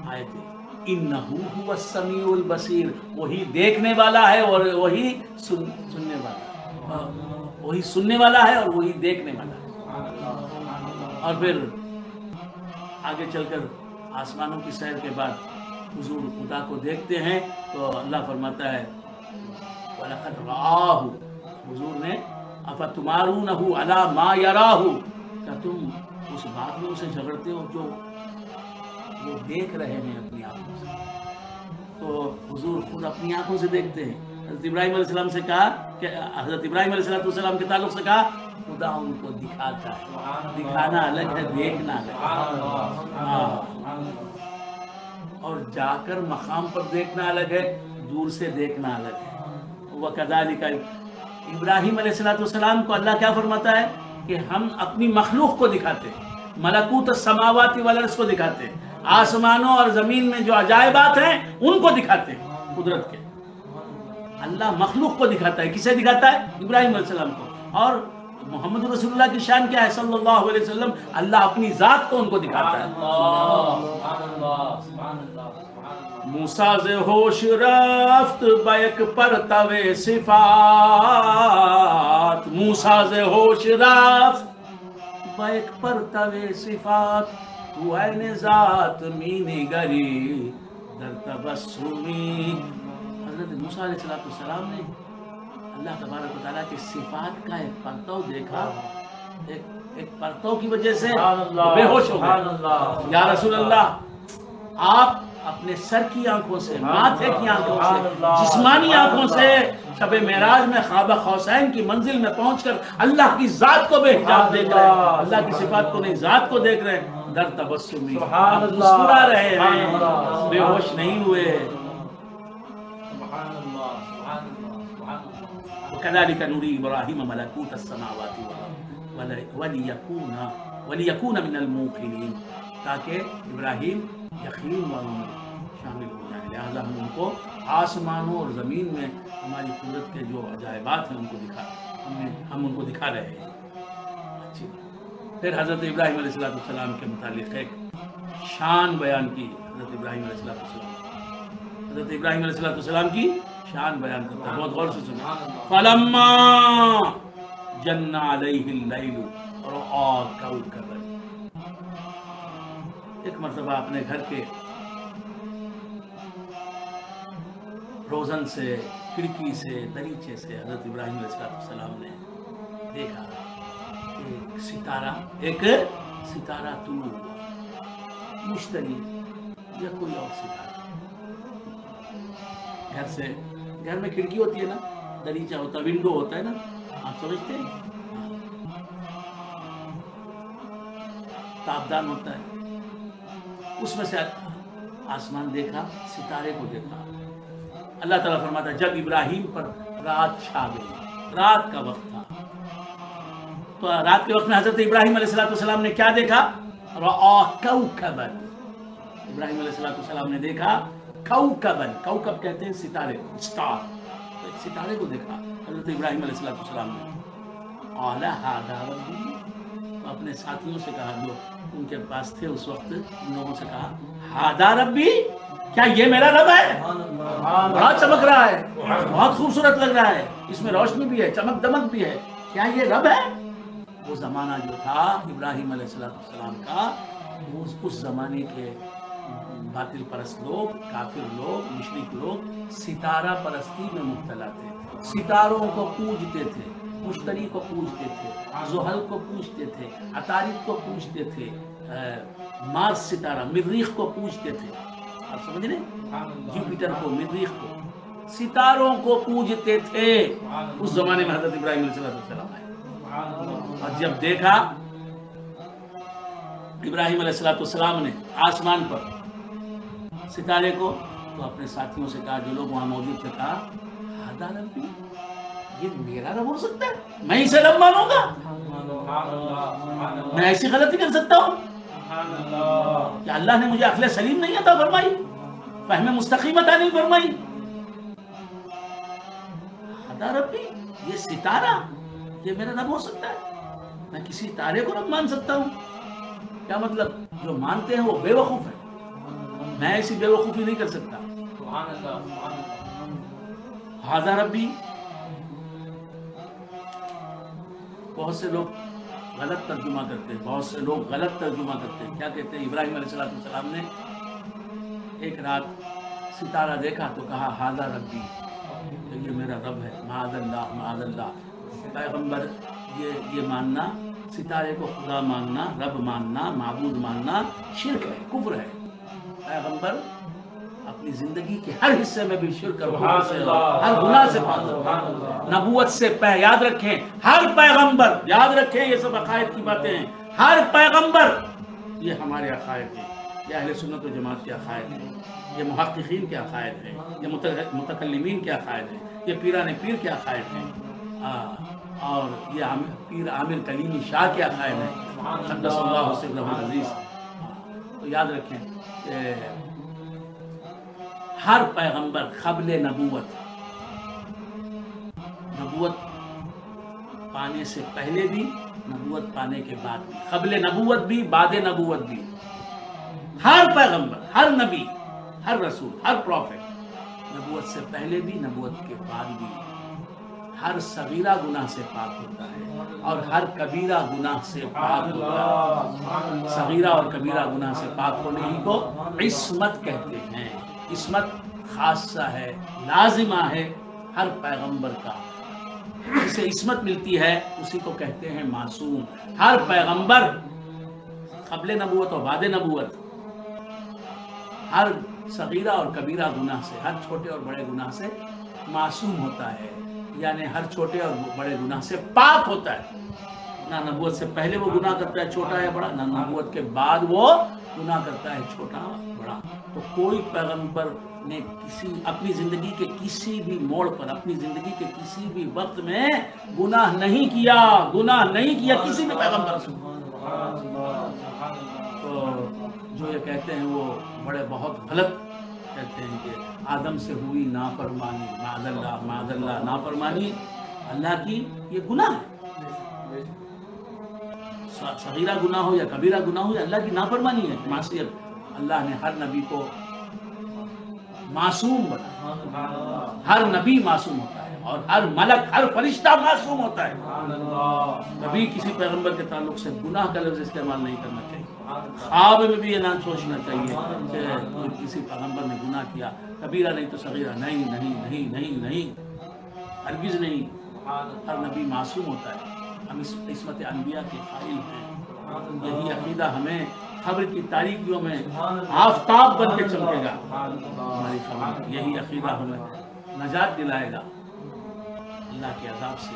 آیتیں. اِنَّهُ هُوَ السَّمِيعُ الْبَصِيرُ. وہی دیکھنے والا ہے اور وہی سننے والا ہے، وہی سننے والا ہے اور وہی دیکھنے والا ہے. اور پھر آگے چل کر آسمانوں کی سیر کے بعد حضور خدا کو دیکھتے ہیں تو اللہ فرماتا ہے وَلَقَدْ رَآهُ، حضور نے أَفَتُمَارُونَهُ عَلَى مَا يَرَاهُ، کیا تم اس بات میں اسے جھگڑتے ہو جو وہ دیکھ رہے ہیں اپنی آنکھوں سے؟ تو حضور خود اپنی آنکھوں سے دیکھتے ہیں. حضرت ابراہیم علیہ السلام سے کہا کہ حضرت ابراہیم علیہ السلام کے تعلق سے کہا خدا ان کو دکھاتا ہے. دکھانا الگ ہے، دیکھنا الگ ہے. اور جا کر مقام پر دیکھنا الگ ہے، دور سے دیکھنا الگ ہے. وَكَذَلِكَ ابراہیم علیہ السلام کو اللہ کیا فرماتا ہے کہ ہم اپنی مخلوق کو دکھاتے ہیں، ملکوت السماوات والارض کو دکھاتے ہیں، آسمانوں اور زمین میں جو عجائبات ہیں ان کو دکھاتے ہیں قدرت کے. اللہ مخلوق کو دکھاتا ہے. کسے دکھاتا ہے؟ ابراہیم علیہ السلام کو. اور محمد رسول اللہ کی شان کیا ہے صلی اللہ علیہ وسلم؟ اللہ اپنی ذات کو ان کو دکھاتا ہے. موسیٰ ز ہوش رفت بیک پرتو صفات، موسیٰ ز ہوش رفت بیک پرتو صفات، تو عین ذات می نگری در تبسمی. حضرت موسیٰ علیہ السلام نے اللہ تبارک و تعالیٰ کی صفات کا ایک پرتو دیکھا، ایک پرتو کی وجہ سے بے ہوش ہو گئے. یا رسول اللہ، آپ اپنے سر کی آنکھوں سے، ماتھے کی آنکھوں سے، جسمانی آنکھوں سے شب معراج میں خواب قوسین کی منزل میں پہنچ کر اللہ کی ذات کو بے حجاب دیکھ رہے ہیں، اللہ کی صفات کو نہیں، ذات کو دیکھ رہے ہیں. در تبسمی، آپ مسکرا رہے ہیں، بے ہوش نہیں ہوئے. وَكَذَلِكَ نُرِي إِبْرَاهِيمَ مَلَكُوتَ السَّمَاوَاتِ وَلِيَكُونَ مِنَ الْمُوقِنِينَ، تاکہ ابراہیم یقین والوں میں شامل ہو جائیں. لہذا ہم ان کو آسمانوں اور زمین میں ہماری قدرت کے جو عجائبات ہیں ان کو ہم ان کو دکھا رہے ہیں. اچھی بات. پھر حضرت ابراہیم علیہ السلام کے متعلق ایک شان بیان کی. حضرت ابراہیم علیہ السلام کی شان بیان کرتا ہے. بہت غور سے سنیں. فَلَمَّا جَنَّ عَلَيْهِ اللَّيْلُ رَأَىٰ كَوْكَبًا. ایک مرتبہ اپنے گھر کے روزن سے، کھڑکی سے، دریچے سے حضرت ابراہیم علیہ السلام نے دیکھا کہ ایک ستارہ طلوع ہوا، مشتری یا کوئی اور ستارہ. گھر میں کھڑکی ہوتی ہے نا، دریچہ ہوتا ہے، ونڈو ہوتا ہے نا، آپ سمجھتے ہیں، تابدان ہوتا ہے. اس میں سے آسمان دیکھا، ستارے کو دیکھا. اللہ تعالیٰ فرماتا ہے جب ابراہیم پر رات چھا گئی، رات کا وقت تھا، تو رات کے وقت میں حضرت ابراہیم علیہ السلام نے کیا دیکھا؟ رَآ كَوْكَبًا. ابراہیم علیہ السلام نے دیکھا کوكبًا. کوكب کہتے ہیں ستارے، اسٹار. ایک ستارے کو دیکھا حضرت ابراہیم علیہ السلام نے. قَالَ هَٰذَا رَبِّي. تو اپنے ساتھیوں سے کہا جو ان کے پاس تھے اس وقت، ان لوگوں سے کہا هَٰذَا رَبِّي، کیا یہ میرا رب ہے؟ بہت چمک رہا ہے، بہت خوبصورت لگ رہا ہے، اس میں روشنی بھی ہے، چمک دمک بھی ہے، کیا یہ رب ہے؟ وہ زمانہ جو تھا ابراہیم علیہ السلام کا، اس زمانے کے باطل پرست لوگ، کافر لوگ، مشرک لوگ ستارہ پرستی میں مبتلا تھے. ستاروں کو پوجتے تھے، مشتری کو پوجتے تھے، زحل کو پوجتے تھے، عطارد کو پوجتے تھے، مارس ستارہ، مریخ کو پوجتے تھے. آپ سمجھ رہے ہیں؟ جوپیٹر کو، مریخ کو، ستاروں کو پوجتے تھے. اس زمانے میں حضرت ابراہیم علیہ السلام آئے اور جب دیکھا ابراہیم علیہ السلام نے آسمان پر ستارے کو، تو اپنے ساتھیوں سے کہا، جو لوگ وہاں موجود تھے، کہا هَٰذَا رَبِّي، یہ میرا رب ہو سکتا ہے؟ میں اسے رب مانوں گا؟ میں ایسی غلطی کر سکتا ہوں؟ کیا اللہ نے مجھے عقل سلیم نہیں عطا فرمائی، فہم مستقیم عطا نہیں فرمائی؟ هَٰذَا رَبِّي، یہ ستارہ، یہ میرا رب ہو سکتا ہے؟ میں کسی تارے کو رب مان سکتا ہوں؟ کیا مطلب؟ جو مانتے ہیں وہ بے وقوف ہے، میں ایسی بے وقوفی نہیں کر سکتا. هَٰذَا رَبِّي. بہت سے لوگ غلط ترجمہ کرتے ہیں، کیا کہتے ہیں؟ ابراہیم علیہ السلام نے ایک رات ستارہ دیکھا تو کہا هَٰذَا رَبِّي، کہ یہ میرا رب ہے، معاذ اللہ معاذ اللہ. پیغمبر یہ ماننا، ستارے کو خدا ماننا، رب ماننا، معبود ماننا شرک ہے، کفر ہے. پیغمبر اپنی زندگی کے ہر حصے میں بھی شرک اور کفر سے، ہر گناہ سے پاک ہوتا ہے. نبوت سے یاد رکھیں، ہر پیغمبر، یاد رکھیں یہ سب عقائد کی باتیں ہیں، ہر پیغمبر، یہ ہمارے عقائد ہیں، یہ اہل سنت و جماعت کے عقائد ہیں، یہ محققین کے عقائد ہیں، یہ متکلمین کے عقائد ہیں، یہ پیران پیر کے عقائد ہیں، اور یہ پیر عامر کلیمی شاہ کے عقائد ہیں، قدس اللہ سرہ العزیز. تو یاد رکھیں کہ ہر پیغمبر قبل نبوت پانے سے پہلے بھی، نبوت پانے کے بعد بھی، قبل نبوت بھی بعد نبوت بھی، ہر پیغمبر، ہر نبی، ہر رسول، ہر پروفٹ نبوت سے پہلے بھی نبوت کے بعد بھی ہر صغیرہ گناہ سے پاک ہوتا ہے اور ہر کبیرہ گناہ سے پاک ہوتا ہے. صغیرہ اور کبیرہ گناہ سے پاک ہونے ہی کو عصمت کہتے ہیں. عصمت خاصہ ہے، لازمہ ہے ہر پیغمبر کا. جسے عصمت ملتی ہے اسی کو کہتے ہیں معصوم. ہر پیغمبر قبل نبوت اور بعد نبوت ہر صغیرہ اور کبیرہ گناہ سے، ہر چھوٹے اور بڑے گناہ سے معصوم ہوتا ہے، یعنی ہر چھوٹے اور بڑے گناہ سے پاک ہوتا ہے. نہ نبوت سے پہلے وہ گناہ کرتا ہے چھوٹا یا بڑا، نہ نبوت کے بعد وہ گناہ کرتا ہے چھوٹا بڑا. تو کوئی پیغمبر نے اپنی زندگی کے کسی بھی موڑ پر، اپنی زندگی کے کسی بھی وقت میں گناہ نہیں کیا کسی بھی پیغمبر سے. تو جو یہ کہتے ہیں وہ بڑے بہت غلط کہتے ہیں کہ آدم سے ہوئی نافرمانی، معاذ اللہ نافرمانی اللہ کی، یہ گناہ ہے. صغیرہ گناہ ہو یا کبیرہ گناہ ہو، یا اللہ کی نافرمانی ہے، معصیت. اللہ نے ہر نبی کو معصوم بنا، ہر نبی معصوم ہوتا ہے اور ہر ملک، ہر فرشتہ معصوم ہوتا ہے. کبھی کسی پیغمبر کے تعلق سے گناہ کا لفظ استعمال نہیں کرنا چاہیے. خواب میں بھی یہ نہ سوچنا چاہیے کہ کسی پیغمبر نے گناہ کیا. کبیرہ نہیں تو صغیرہ نہیں نہیں نہیں نہیں نہیں، ہرگز نہیں. ہر نبی معصوم ہوتا ہے. ہم عصمت انبیاء کے قائل ہیں. یہی عقیدہ ہمیں قبر کی تاریکیوں میں آفتاب بن کے چمکے گا. ہماری قبر، یہی عقیدہ ہمیں نجات دلائے گا اللہ کے عذاب سے.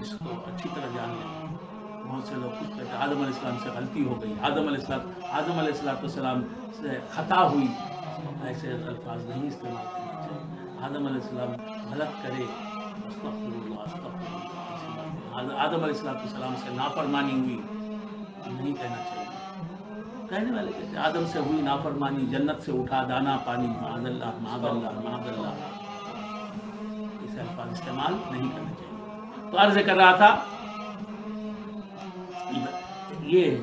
اس کو اچھی طرح جان لیں. بہت سے لوگ کچھ کہتے ہیں آدم علیہ السلام سے غلطی ہو گئی، آدم علیہ السلام سے خطا ہوئی. ایسے الفاظ نہیں استعمال کرنا چاہیے. آدم علیہ السلام غلط کرے، استغفر اللہ، آدم علیہ السلام سے نافرمانی ہوئی نہیں کہنا چاہیے. کہنے والے کہتے ہیں آدم سے ہوئی نافرمانی، جنت سے اٹھا دانا پانی، معاذ اللہ معاذ اللہ معاذ اللہ. ایسے الفاظ استعمال نہیں کرنا چاہیے. تو عرض کر رہا تھا، یہ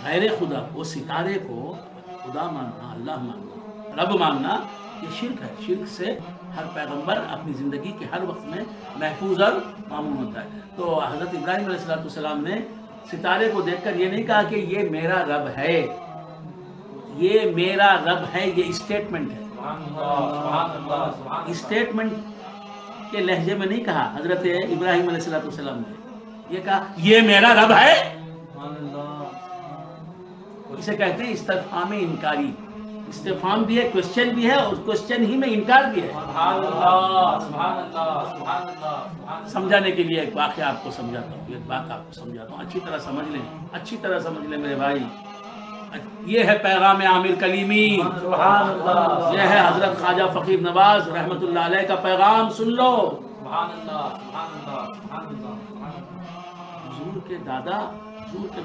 غیر خدا کو، ستارے کو خدا ماننا، اللہ ماننا، رب ماننا، یہ شرک ہے. شرک سے ہر پیغمبر اپنی زندگی کے ہر وقت میں محفوظ اور معمون ہوتا ہے. تو حضرت ابراہیم علیہ السلام نے ستارے کو دیکھ کر یہ نہیں کہا کہ یہ میرا رب ہے، یہ میرا رب ہے. یہ اسٹیٹمنٹ ہے، اسٹیٹمنٹ کے لہجے میں نہیں کہا حضرت ابراہیم علیہ السلام نے. یہ کہا یہ میرا رب ہے. اسے کہتے ہیں استفہام انکاری. استفہام بھی ہے، کوشچن بھی ہے، اور کوشچن ہی میں انکار بھی ہے. سمجھانے کے لیے ایک واقعہ آپ کو سمجھاتا ہوں، ایک بات آپ کو سمجھاتا ہوں، اچھی طرح سمجھ لیں، اچھی طرح سمجھ لیں میرے بھائی. یہ ہے پیغام عامر کلیمی، یہ ہے حضرت خواجہ فقیر نواز رحمت اللہ علیہ کا پیغام. سن لو. حضور کے دادا، حضور کے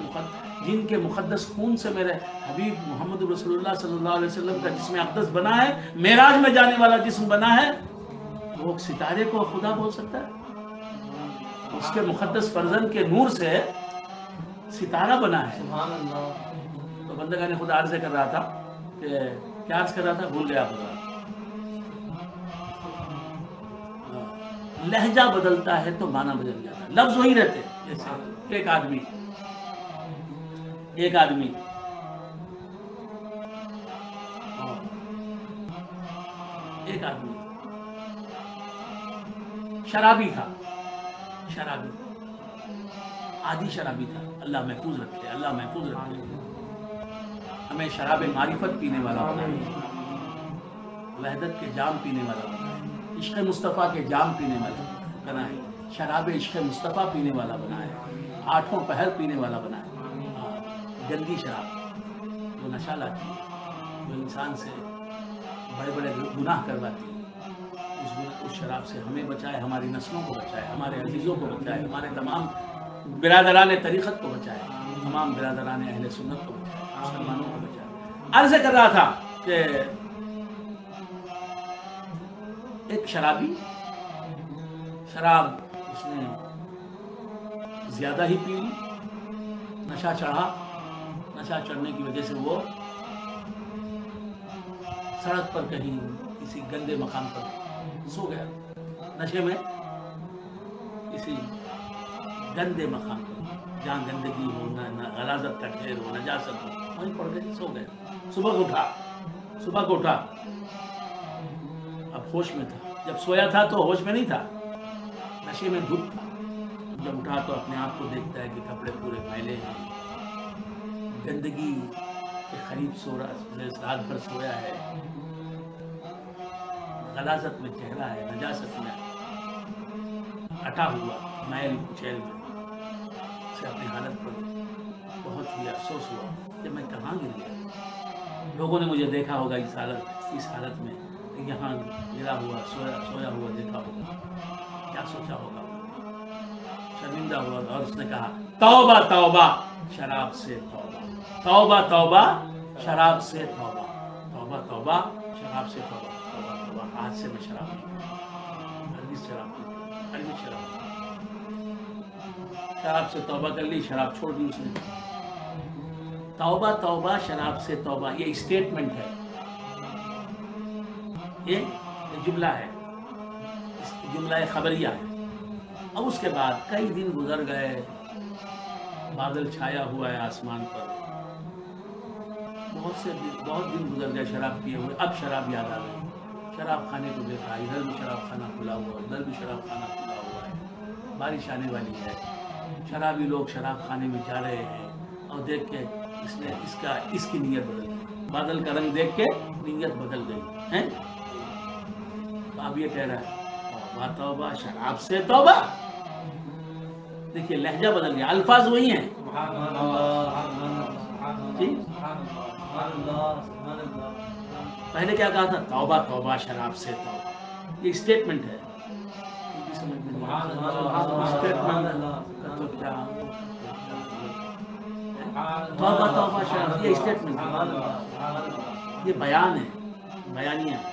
جن کے مقدس خون سے میرے حبیب محمد رسول اللہ صلی اللہ علیہ وسلم کا جسم اقدس بنا ہے، معراج میں جانے والا جسم بنا ہے، وہ ستارے کو خدا بول سکتا ہے؟ اس کے مقدس فرزند کے نور سے ستارہ بنا ہے. تو بندگان خدا عرض کر رہا تھا کہ کیا عرض کر رہا تھا، بھول گیا خدا. لہجہ بدلتا ہے تو معنی بدل جاتا ہے، لفظ وہی رہتے ہیں. جیسے ایک آدمی شرابی تھا، شرابی، عادی شرابی تھا. اللہ محفوظ رکھے، اللہ محفوظ رکھے. ہمیں شراب معرفت پینے والا بنائے، وحدت کے جام پینے والا بنائے، عشق مصطفیٰ کے جام پینے والا بنائے، شراب عشق مصطفیٰ پینے والا بنائے، آٹھوں پہر پینے والا بنائے. گندی شراب جو نشہ لاتی ہے، جو انسان سے بڑے بڑے گناہ کرواتی ہے، اس شراب سے ہمیں بچائے، ہماری نسلوں کو بچائے، ہمارے عزیزوں کو بچائے، ہمارے تمام برادران طریقت کو بچائے، تمام برادران اہل سنت کو بچائے، مسلمانوں کو بچائے. عرض کر رہا تھا کہ ایک شرابی، شراب اس نے زیادہ ہی پی لی، نشہ چڑھا. نشہ چڑھنے کی وجہ سے وہ سڑک پر کہیں کسی گندے مقام پر سو گیا. نشے میں کسی گندے مقام پر جہاں گندگی ہو، غلاظت کا ڈھیر ہو، نجاست ہو، وہیں پڑ گئے، سو گئے. صبح کو اٹھا، اب ہوش میں تھا. جب سویا تھا تو ہوش میں نہیں تھا، نشے میں دھوپ تھا. جب اٹھا تو اپنے آپ کو دیکھتا ہے کہ کپڑے پورے میلے ہیں، گندگی کے قریب سو رہا، رات بھر سویا ہے، غلاظت میں چہرہ ہے، نجاست میں اٹا ہوا، میل کچیل میں سے اپنی حالت پر بہت ہی افسوس ہوا کہ میں کہاں گر گیا. لوگوں نے مجھے دیکھا ہوگا اس حالت میں، یہاں گرا ہوا، سویا ہوا دیکھا ہوگا، کیا سوچا ہوگا. شرمندہ ہوا اور اس نے کہا توبہ توبہ شراب سے توبہ، توبہ توبہ شراب سے توبہ، توبہ توبہ شراب سے توبہ، توبہ توبہ آج سے میں شراب نہیں پیتا، ہرگز شراب نہیں پیتا، ہرگز شراب نہیں پیتا. شراب سے توبہ کر لی، شراب چھوڑ دی اس نے. توبہ توبہ شراب سے توبہ، یہ اسٹیٹمنٹ ہے، یہ جملہ ہے، جملہ خبریہ ہے. اب اس کے بعد کئی دن گزر گئے، بادل چھایا ہوا ہے آسمان پر، بہت دن گزر گئے شراب پیے ہوئے. اب شراب یاد آ گئی. شراب خانے کو دیکھا، ادھر بھی شراب خانہ کھلا ہوا، ادھر بھی شراب خانہ کھلا ہوا ہے، بارش آنے والی ہے، شرابی لوگ شراب خانے میں جا رہے ہیں. اور دیکھ کے اس کی نیت بدل گئی، بادل کا رنگ دیکھ کے نیت بدل گئی ہے. تو اب یہ کہہ رہا ہے توبہ توبہ شراب سے توبہ. دیکھیے لہجہ بدل گیا، الفاظ وہی ہیں. جی پہلے کیا کہا تھا؟ توبہ توبہ شراب سے توبہ. یہ اسٹیٹمنٹ ہے، توبہ توبہ شراب، یہ اسٹیٹمنٹ ہے، یہ بیان ہے، بیانیہ ہے.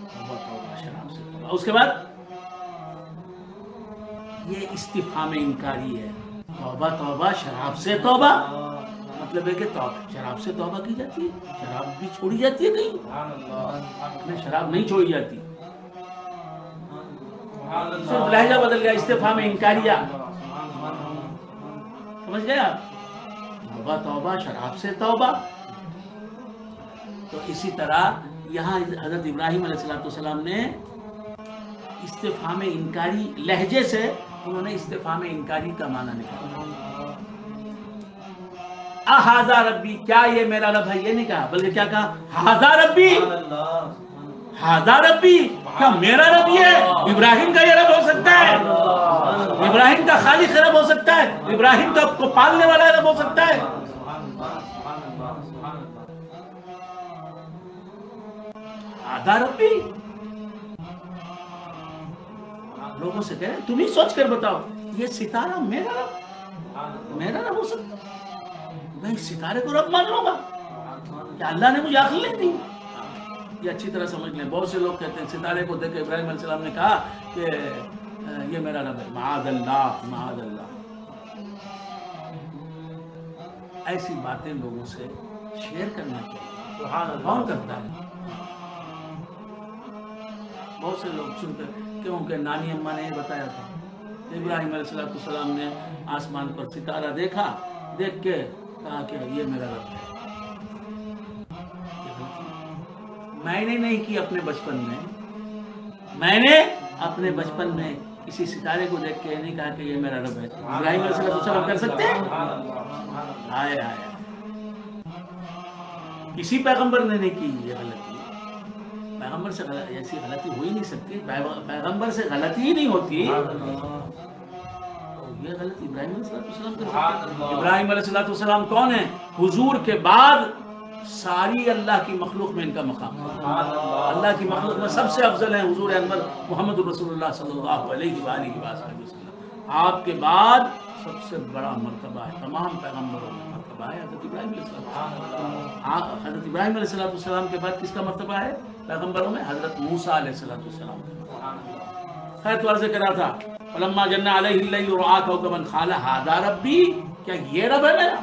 توبہ توبہ شراب سے توبہ. اس کے بعد یہ استفہام انکاری ہے، توبہ توبہ شراب سے توبہ. مطلب ہے کہ شراب سے توبہ کی جاتی ہے، شراب بھی چھوڑی جاتی ہے کہیں؟ شراب نہیں چھوڑی جاتی، صرف لہجہ بدل گیا، استفہام انکاریہ. سمجھ گئے آپ؟ توبہ توبہ شراب سے توبہ. تو اسی طرح یہاں حضرت ابراہیم علیہ السلام نے استفہام انکاری لہجے سے انہوں نے استفہام انکاری کا معنی نکالا. اہذا ربی، کیا یہ میرا رب ہے؟ یہ نہیں کہا، بلکہ کیا کہا؟ ہذا ربی، ہذا ربی، کیا میرا رب یہ ہے؟ ابراہیم کا یہ رب ہو سکتا ہے؟ ابراہیم کا خالق رب ہو سکتا ہے؟ ابراہیم کا کو پالنے والا رب ہو سکتا ہے؟ ہذا ربی. لوگوں سے کہے تم ہی سوچ کر بتاؤ، یہ ستارہ میرا رب ہو سکتا ہے؟ میں اس ستارے کو رب مان لوں گا؟ کیا اللہ نے مجھے عقل نہیں دی؟ یہ اچھی طرح سمجھ لیں. بہت سے لوگ کہتے ہیں ستارے کو دیکھ کے ابراہیم علیہ السلام نے کہا کہ یہ میرا رب ہے. معاذ اللہ، معاذ اللہ. ایسی باتیں لوگوں سے شیئر کرنا چاہیے. کون کرتا ہے؟ بہت سے لوگ سنتے کیونکہ نانی اماں نے یہ بتایا تھا کہ ابراہیم علیہ السلام نے آسمان پر ستارہ دیکھا، دیکھ کے کہا کہ یہ میرا رب ہے. میں نے نہیں کی اپنے بچپن میں اپنے بچپن میں کسی ستارے کو دیکھ کے نہیں کہا کہ یہ میرا رب ہے؟ ابراہیم علیہ السلام کر سکتے ہیں؟ آئے آئے کسی پیغمبر نے نہیں کی یہ غلطی. پیغمبر سے ایسی غلطی ہو ہی نہیں سکتی. پیغمبر سے غلطی ہی نہیں ہوتی. یہ غلطی ابراہیم علیہ السلام کر سکتے. ابراہیم علیہ السلام کون ہیں؟ حضور کے بعد ساری اللہ کی مخلوق میں ان کا مقام. اللہ کی مخلوق میں سب سے افضل ہیں حضور انور محمد رسول اللہ صلی اللہ علیہ وآلہ وسلم. آپ کے بعد سب سے بڑا مرتبہ ہے تمام پیغمبروں میں مرتبہ ہے حضرت ابراہیم علیہ السلام. حضرت ابراہیم علیہ السلام کے بعد کس کا مرتبہ ہے پیغمبروں میں؟ حضرت موسیٰ علیہ السلام. خیر تو عرض کرا تھا فلما جن علیہ اللیل رآ کوکبا قال ھذا ربی، کیا یہ رب ہے میرا؟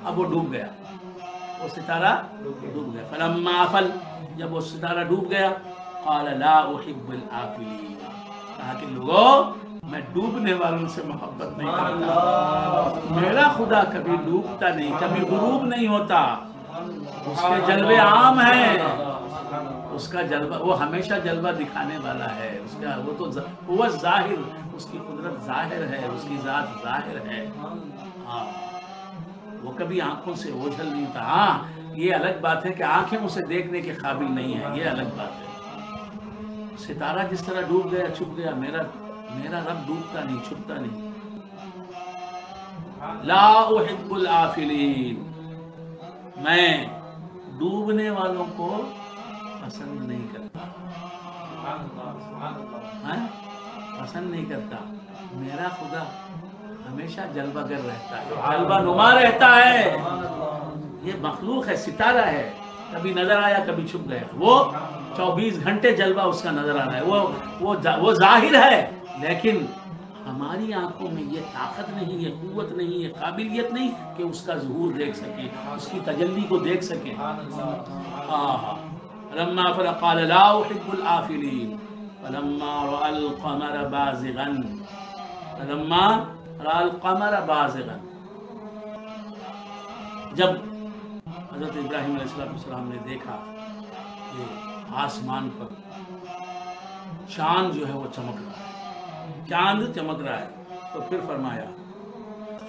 اب وہ ڈوب گیا، وہ ستارہ ڈوب گیا. فلما افل، جب وہ ستارہ ڈوب گیا، قال لا احب الآفلین، کہا کہ لوگوں میں ڈوبنے والوں سے محبت نہیں کرتا. میرا خدا کبھی ڈوبتا نہیں، کبھی غروب نہیں ہوتا. اس کے جلوے عام ہیں، اس کا جلوہ وہ ہمیشہ جلوہ دکھانے والا ہے. اس کا وہ تو وہ ظاہر، اس کی قدرت ظاہر ہے، اس کی ذات ظاہر ہے. ہاں وہ کبھی آنکھوں سے اوجھل نہیں ہوتا. ہاں یہ الگ بات ہے کہ آنکھیں اسے دیکھنے کے قابل نہیں ہیں، یہ الگ بات ہے. ستارہ جس طرح ڈوب گیا چھپ گیا، میرا رب ڈوبتا نہیں، چھپتا نہیں. لا احب الآفلین، میں ڈوبنے والوں کو پسند نہیں کرتا. پسند نہیں کرتا. میرا خدا ہمیشہ جلوہ گر رہتا ہے، جلوہ نما رہتا ہے. یہ مخلوق ہے، ستارہ ہے، کبھی نظر آیا کبھی چھپ گیا. وہ 24 گھنٹے جلوہ اس کا نظر آنا ہے. وہ ظاہر ہے، لیکن ہماری آنکھوں میں یہ طاقت نہیں، یہ قوت نہیں، یہ قابلیت نہیں کہ اس کا ظہور دیکھ سکے، اس کی تجلی کو دیکھ سکے. فلما افل قال لا احب الآفلین فلما رأى القمر بازغا جب حضرت ابراہیم علیہ السلام نے دیکھا کہ آسمان پر چاند جو ہے وہ چمک رہا ہے، چاند چمک رہا ہے، تو پھر فرمایا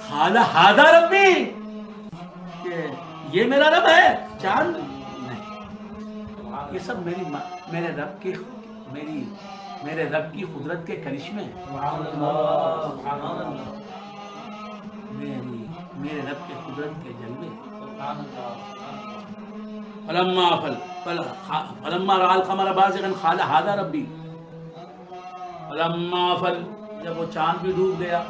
قال ھذا ربی، کہ یہ میرا رب ہے. چاند نہیں، یہ سب میرے رب کی قدرت کے کرشمے ہیں. میرے رب کے قدرت کے جلوے. فلما رأى القمر بازغا قال ھذا ربی. فلما افل، جب وہ چاند بھی ڈوب گیا.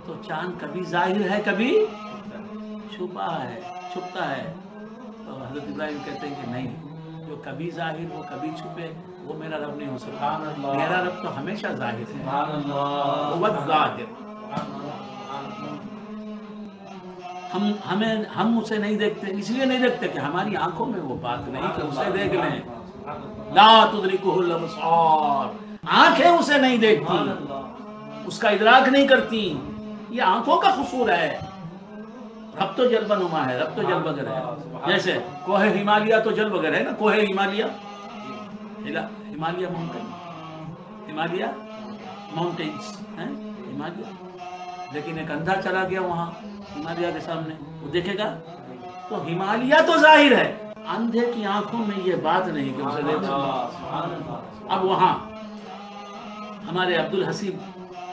تو چاند کبھی ظاہر ہے کبھی چھپا ہے، چھپتا ہے. تو حضرت ابراہیم کہتے ہیں کہ نہیں، جو کبھی ظاہر ہو کبھی چھپے وہ میرا رب نہیں ہو سکتا. میرا رب تو ہمیشہ ظاہر ہے. وہ ظاہر، ہم اسے نہیں دیکھتے، اس لیے نہیں دیکھتے کہ ہماری آنکھوں میں وہ بات نہیں کہ اسے دیکھ لیں. لا تدرکہ الابصار، آنکھیں اسے نہیں دیکھتی، اس کا ادراک نہیں کرتی. یہ آنکھوں کا قصور ہے. رب تو جلوہ نما ہے، رب تو جلوہ گر ہے. جیسے کوہ ہمالیہ تو جلوہ گر ہے نا، کوہ ہمالیہ ماؤنٹینز ہیں ہمالیہ. لیکن ایک اندھا چلا گیا وہاں ہمالیہ کے سامنے، وہ دیکھے گا؟ تو ہمالیہ تو ظاہر ہے، اندھے کی آنکھوں میں یہ بات نہیں کہ اسے دیکھ سکتا. اب وہاں ہمارے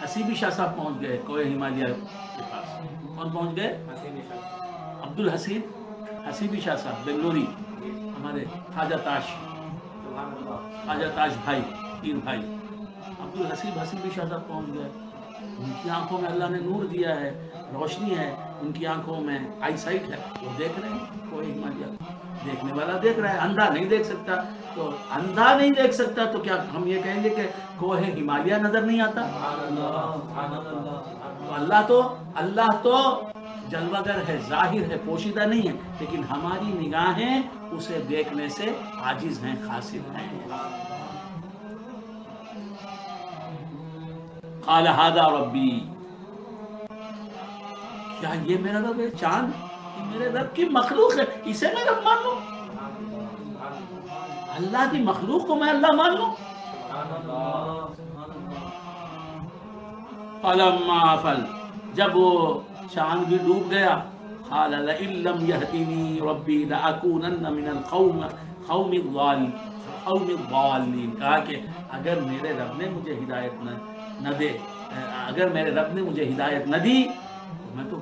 حسیبی شاہ صاحب پہنچ گئے کوہ ہمالیہ کے پاس. کون پہنچ گئے؟ حسیبی شاہ صاحب بنگلوری، ہمارے خواجہ تاج بھائی، پیر بھائی حسیبی شاہ صاحب پہنچ گئے. ان کی آنکھوں میں اللہ نے نور دیا ہے، روشنی ہے، ان کی آنکھوں میں آئی سائٹ ہے، وہ دیکھ رہے ہیں کوئی ہمالیہ. دیکھنے والا دیکھ رہا ہے، اندھا نہیں دیکھ سکتا. تو اندھا نہیں دیکھ سکتا تو کیا ہم یہ کہیں گے کہ کوہ ہمالیہ نظر نہیں آتا؟ تو اللہ تو جلوہ گر ہے، ظاہر ہے، پوشیدہ نہیں ہے، لیکن ہماری نگاہیں اسے دیکھنے سے عاجز ہیں، قاصر ہیں. قال ھذا ربی، کیا یہ میرا رب ہے؟ چاند یہ میرے رب کی مخلوق ہے، اسے میں رب مان لوں؟ اللہ کی مخلوق کو میں اللہ مان لوں؟ فلما فل، جب وہ چاند بھی ڈوب گیا، قال لئن لم يهدني ربي لأكونن من القوم الضالين، کہا کہ اگر میرے رب نے مجھے ہدایت نہ دے، اگر میرے رب نے مجھے ہدایت نہ دی تو میں تو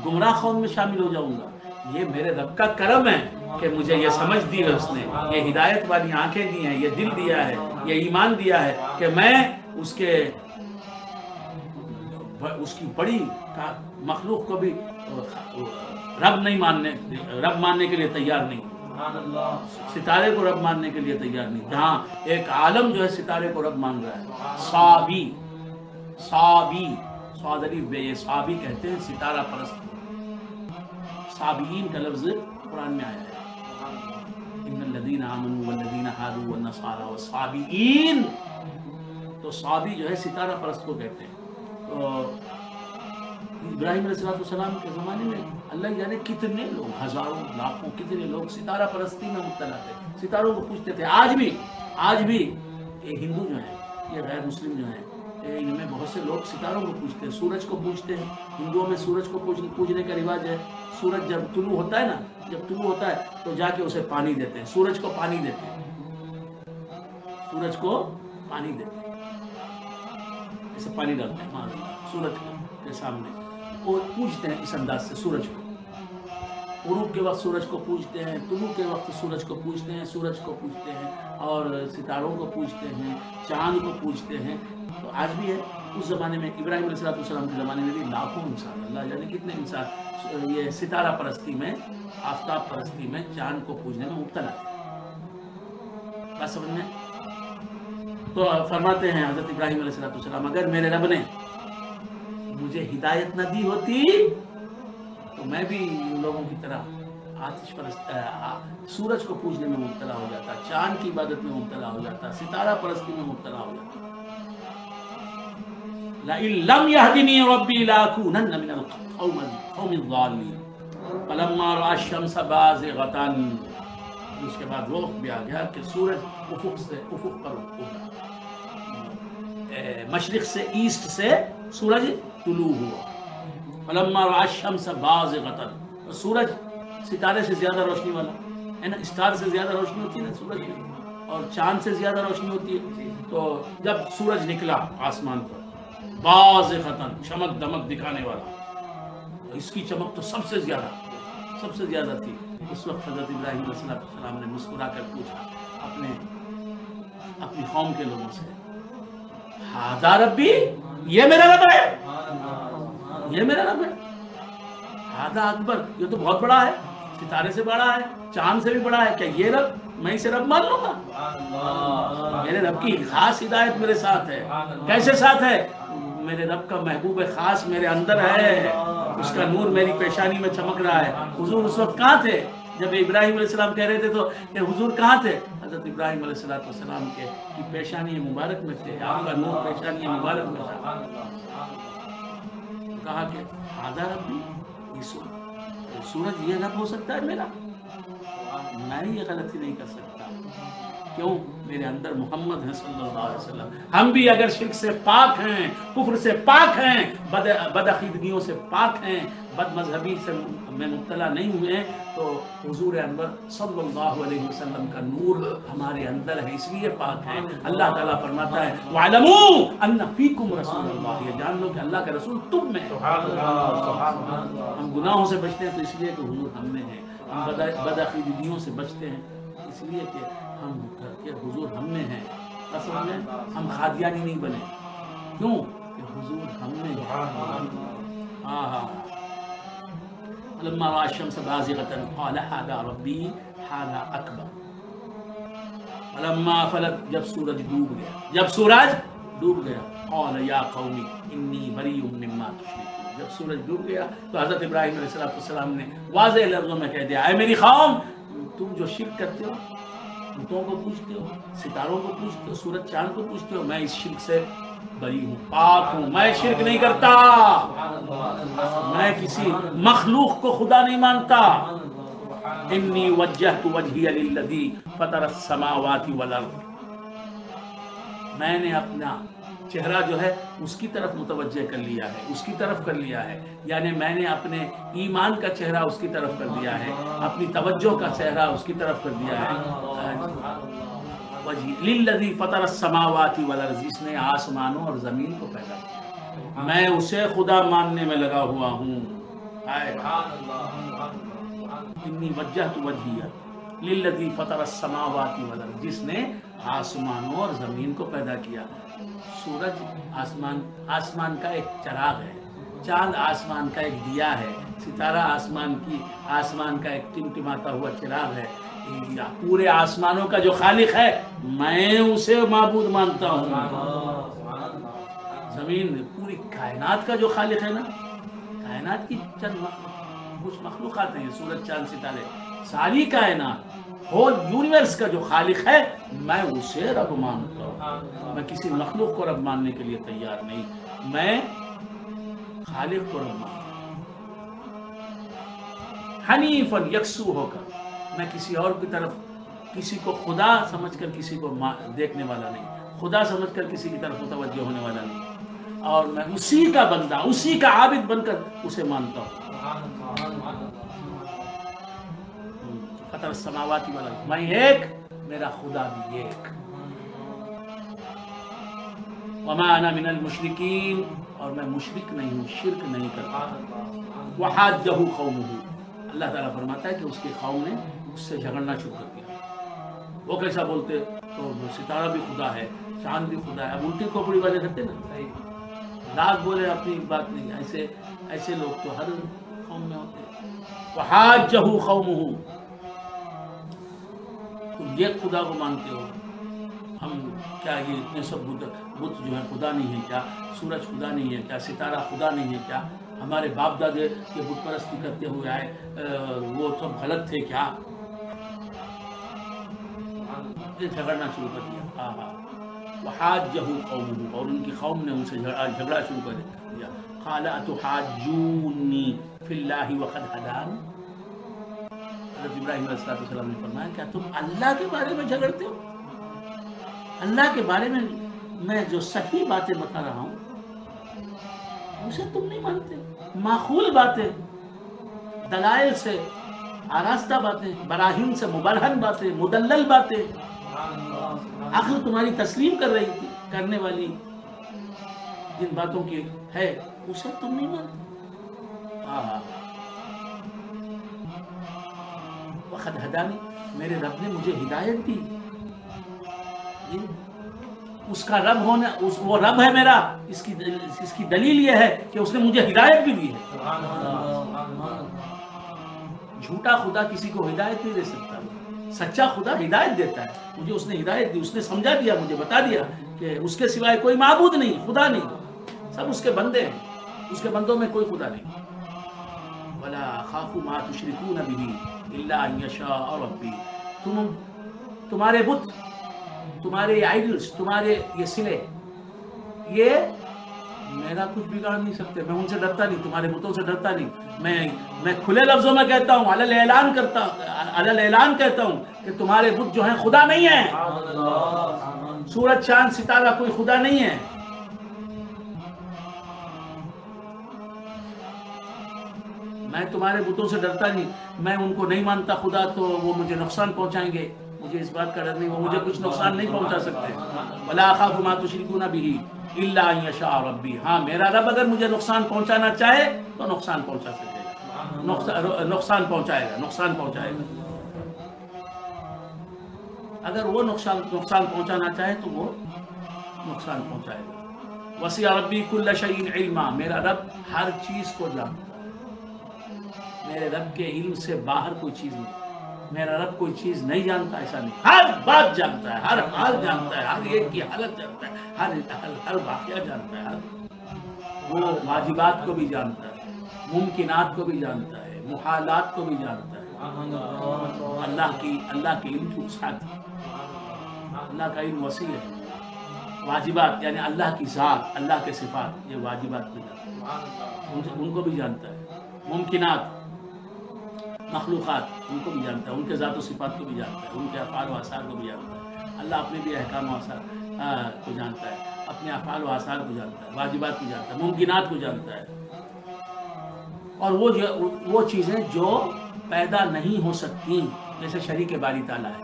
گمراہ قوم میں شامل ہو جاؤں گا۔ یہ میرے رب کا کرم ہے کہ مجھے یہ سمجھ دی ہے، اس نے یہ ہدایت والی آنکھیں دی ہیں، یہ دل دیا ہے، یہ ایمان دیا ہے کہ میں اس کی بڑی مخلوق کو بھی رب ماننے کے لیے تیار نہیں، ستارے کو رب ماننے کے لیے تیار نہیں، جہاں ایک عالم جو ہے ستارے کو رب مان رہا ہے۔ صابی صاد الف بے، یہ صابی کہتے ہیں ستارہ پرست۔ صابئین کا لفظ قرآن میں آیا ہے، ان الذین آمنوا والذین ہادوا والنصارى والصابئین، تو صابی جو ہے ستارہ پرست کو کہتے ہیں۔ تو ابراہیم علیہ السلام کے زمانے میں اللہ جانے کتنے لوگ، ہزاروں لاکھوں کتنے لوگ ستارہ پرستی میں مبتلا تھے، ستاروں کو پوجتے تھے۔ آج بھی یہ ہندو جو ہیں، یہ غیر مسلم جو ہیں، ان میں بہت سے لوگ ستاروں کو پوجتے ہیں، سورج کو پوجتے ہیں۔ ہندوؤں میں سورج کو پوجنے کا رواج ہے۔ سورج جب طلوع ہوتا ہے نا، تو جا کے اسے پانی دیتے ہیں، سورج کو پانی دیتے ہیں، اسے پانی ڈالتے ہیں سورج کے سامنے، اور پوجتے ہیں اس انداز سے سورج کو۔ غروب کے وقت سورج کو پوجتے ہیں، طلوع کے وقت سورج کو پوجتے ہیں، اور ستاروں کو پوجتے ہیں، چاند کو پوجتے ہیں۔ تو آج بھی ہے، اس زمانے میں ابراہیم علیہ السلام کے زمانے میں بھی لاکھوں انسان، اللہ جانے کتنے انسان یہ ستارہ پرستی میں، آفتاب پرستی میں، چاند کو پوجنے میں مبتلا تھے۔ بات سمجھ میں؟ تو فرماتے ہیں حضرت ابراہیم علیہ السلام، اگر میرے رب نے مجھے ہدایت نہ دی ہوتی تو میں بھی ان لوگوں کی طرح آتش پرست، سورج کو پوجنے میں مبتلا ہو جاتا، چاند کی عبادت میں مبتلا ہو جاتا، ستارہ پرستی میں مبتلا ہو جاتا۔ لئن لم يهدني ربي لأكونن من القوم الضالين فلما رأى الشمس بازغة، اس کے بعد وقت بھی آ گیا کہ سورج افق پر ابھرا، مشرق سے، ایسٹ سے سورج طلوع ہوا۔ فلما رأى الشمس بازغة، سورج ستارے سے زیادہ روشنی والا ہے نا، اسٹار سے زیادہ روشنی ہوتی ہے نا سورج میں، اور چاند سے زیادہ روشنی ہوتی ہے۔ تو جب سورج نکلا آسمان پر بازغة، چمک دمک دکھانے والا، اس کی چمک تو سب سے زیادہ تھی۔ اس وقت حضرت ابراہیم علیہ السلام نے مسکرا کر پوچھا اپنی قوم کے لوگوں سے، ھذا ربی، یہ میرا رب ہے، ھذا اکبر، یہ تو بہت بڑا ہے، ستارے سے بڑا ہے، چاند سے بھی بڑا ہے، کیا یہ رب، میں اسے رب مان لوں گا؟ میرے رب کی خاص ہدایت میرے ساتھ ہے۔ کیسے ساتھ ہے؟ میرے رب کا محبوب خاص میرے اندر ہے، اس کا نور میری پیشانی میں چمک رہا ہے۔ حضور اس وقت کہاں تھے جب ابراہیم علیہ السلام کہہ رہے تھے؟ تو کہ حضور کہاں تھے؟ حضرت ابراہیم علیہ السلام کی پیشانی مبارک میں تھے، آپ کا نور پیشانی مبارک میں تھا۔ کہا کہ ھذا ربی، سورج یہ رب ہو سکتا ہے میرا؟ میں یہ غلطی نہیں کر سکتا، کیوں؟ میرے اندر محمد ہیں صلی اللہ علیہ وسلم۔ ہم بھی اگر شرک سے پاک ہیں، کفر سے پاک ہیں، بدعقیدگیوں سے پاک ہیں، بد مذہبی سے میں مبتلا نہیں ہوئے، تو حضور انور صلی اللہ علیہ وسلم کا نور ہمارے اندر ہے، اس لیے پاک ہیں۔ اللہ تعالیٰ فرماتا ہے وَاعْلَمُوا أَنَّ فِيكُمْ رَسُولَ اللَّهِ، یہ جان لو کہ اللہ کا رسول تم میں ہے۔ ہم گناہوں سے بچتے ہیں تو اس لیے کہ حضور ہم میں ہے، ہم بدعقیدگیوں سے بچتے ہیں اس لیے کہ حضور ہم میں ہے۔ اصل میں ہم قادیانی نہیں بنے، کیوں؟ کہ حضور ہم میں ہے۔ فلما رأى الشمس بازغة قال هذا ربي هذا أكبر۔ فلما فلت، جب سورج ڈوب گیا قال یا قوم انی بریء مما تشركون، جب سورج ڈوب گیا تو حضرت ابراہیم علیہ السلام نے واضح لفظوں میں کہہ دیا، اے میری قوم، تم جو شرک کرتے ہو، بتوں کو پوجتے ہو، ستاروں کو پوجتے ہو، سورج چاند کو پوجتے ہو، میں اس شرک سے بری ہوں، پاک ہوں، میں شرک نہیں کرتا، میں کسی مخلوق کو خدا نہیں مانتا۔ انی وجہت وجہی للذی فطر السماوات والارض، میں نے اپنا چہرہ جو ہے اس کی طرف متوجہ کر لیا ہے، اس کی طرف کر لیا ہے، یعنی میں نے اپنے ایمان کا چہرہ اس کی طرف کر دیا ہے، اپنی توجہ کا چہرہ اس کی طرف کر دیا ہے۔ وجہی للذی فطر السماوات والارض، جس نے آسمانوں اور زمین کو پیدا کیا، میں اسے خدا ماننے میں لگا ہوا ہوں۔ انی وجہت وجہی للذی فطر السماوات والارض، جس نے آسمانوں اور زمین کو پیدا کیا۔ سورج آسمان کا ایک چراغ ہے، چاند آسمان کا ایک دیا ہے، ستارہ آسمان کا ایک ٹمٹماتا ہوا چراغ ہے۔ پورے آسمانوں کا جو خالق ہے میں اسے معبود مانتا ہوں۔ زمین، پوری کائنات کا جو خالق ہے نا، کائنات کی چند کچھ مخلوقات ہیں، سورج چاند ستارے، ساری کائنات، ہول یونیورس کا جو خالق ہے میں اسے رب مانتا ہوں۔ میں کسی مخلوق کو رب ماننے کے لیے تیار نہیں، میں خالق کو رب مانتا ہوں۔ حنیفاً، یکسو ہو کر، میں کسی اور کی طرف، کسی کو خدا سمجھ کر کسی کو دیکھنے والا نہیں، خدا سمجھ کر کسی کی طرف متوجہ ہونے والا نہیں، اور میں اسی کا بندہ، اسی کا عابد بن کر اسے مانتا ہوں۔ فطر السماوات والارض، میں ایک، میرا خدا بھی ایک۔ وما انا من المشرکین، اور میں مشرک نہیں ہوں، شرک نہیں کرتا۔ وحاجہ قومہ، اللہ تعالیٰ فرماتا ہے کہ اس کے قوم نے اس سے جھگڑنا شروع کر دیا۔ وہ کیسا بولتے، تو ستارہ بھی خدا ہے، چاند بھی خدا ہے، اب الٹی کھوپڑی والے کرتے نا، رات بولے اپنی بات نہیں، ایسے لوگ تو ہر قوم میں ہوتے ہیں۔ وحاجہ قومہ، تم یہ خدا کو مانتے ہو، ہم کیا یہ اتنے سب بت جو ہے خدا نہیں ہے کیا؟ سورج خدا نہیں ہے کیا؟ ستارہ خدا نہیں ہے کیا؟ ہمارے باپ دادے یہ بت پرستی کرتے ہوئے آئے، وہ سب غلط تھے کیا؟ یہ جھگڑنا شروع کر دیا۔ وحاجہ قومہ، اور ان کی قوم نے ان سے جھگڑا شروع کر دیا۔ قال اتحاجونی فی اللہ وقد ہدان، حضرت ابراہیم علیہ السلام نے فرمایا کیا تم اللہ کے بارے میں جھگڑتے ہو؟ اللہ کے بارے میں جو صحیح باتیں بتا رہا ہوں اسے تم نہیں مانتے، معقول باتیں، دلائل سے آراستہ باتیں، براہین سے مبرہن باتیں، مدلل باتیں عقل تمہاری تسلیم کر رہی تھی، کرنے والی جن باتوں کی ہے اسے تم نہیں مانتے۔ وقد ہدانی، میرے رب نے مجھے ہدایت دی، اس کا رب ہونا، وہ رب ہے میرا، اس کی دلیل یہ ہے کہ اس نے مجھے ہدایت بھی دی ہے۔ جھوٹا خدا کسی کو ہدایت نہیں دے سکتا، سچا خدا ہدایت دیتا ہے۔ مجھے اس نے ہدایت دی، اس نے سمجھا دیا، مجھے بتا دیا کہ اس کے سوائے کوئی معبود نہیں، خدا نہیں، سب اس کے بندے ہیں، اس کے بندوں میں کوئی خدا نہیں۔ وَلَا أَخَافُ مَا تُشْرِكُونَ بِهِ إِلَّا أَن يَشَاءَ رَبِّي، تمہارے بت، تمہارے آئیڈلز، تمہارے یہ سلے، یہ میرا کچھ بگاڑ نہیں سکتے، میں ان سے ڈرتا نہیں، تمہارے بتوں سے ڈرتا نہیں، میں کھلے لفظوں میں کہتا ہوں، علی الاعلان کہتا ہوں کہ تمہارے بت جو ہیں خدا نہیں ہیں، سورج چاند ستارہ کوئی خدا نہیں ہے۔ میں تمہارے بتوں سے ڈرتا نہیں، میں ان کو نہیں مانتا خدا تو وہ مجھے نقصان پہنچائیں گے، مجھے اس بات کا ڈر نہیں، وہ مجھے کچھ نقصان نہیں پہنچا سکتے۔ وَلَا أَخَافُ مَا تُشْرِكُونَ بِهِ إِلَّا أَن يَشَاءَ رَبِّي، ہاں میرا رب اگر مجھے نقصان پہنچانا چاہے تو نقصان پہنچا سکے گا، نقصان پہنچائے گا، اگر وہ نقصان پہنچانا چاہے تو وہ نقصان پہنچائے گا۔ وَسِعَ رَبِّي كُلَّ شَيْءٍ عِلْمًا، میرا رب ہر چیز کو جانتا ہے، میرے رب کے علم سے باہر کوئی چیز نہیں، میرا رب کوئی چیز نہیں جانتا ایسا نہیں، ہر بات جانتا ہے، ہر حال جانتا ہے، ہر ایک کی حالت جانتا ہے، ہر واقعہ جانتا ہے، وہ واجبات کو بھی جانتا ہے، ممکنات کو بھی جانتا ہے، محالات کو بھی جانتا ہے۔ اللہ کے علم کی وسعت، اللہ کا علم وسیع ہے۔ واجبات یعنی اللہ کی ذات، اللہ کے صفات، یہ واجبات بھی جانتا ہے، ان کو بھی جانتا ہے۔ ممکنات مخلوقات ان کو بھی جانتا ہے، ان کے ذات و صفات کو بھی جانتا ہے، ان کے افعال و آثار کو بھی جانتا ہے۔ اللہ اپنے بھی احکام و آثار کو جانتا ہے، اپنے افعال و آثار کو جانتا ہے، واجبات کو جانتا ہے، ممکنات کو جانتا ہے، اور وہ چیزیں جو پیدا نہیں ہو سکتی، جیسے شریک باری تعالیٰ ہے،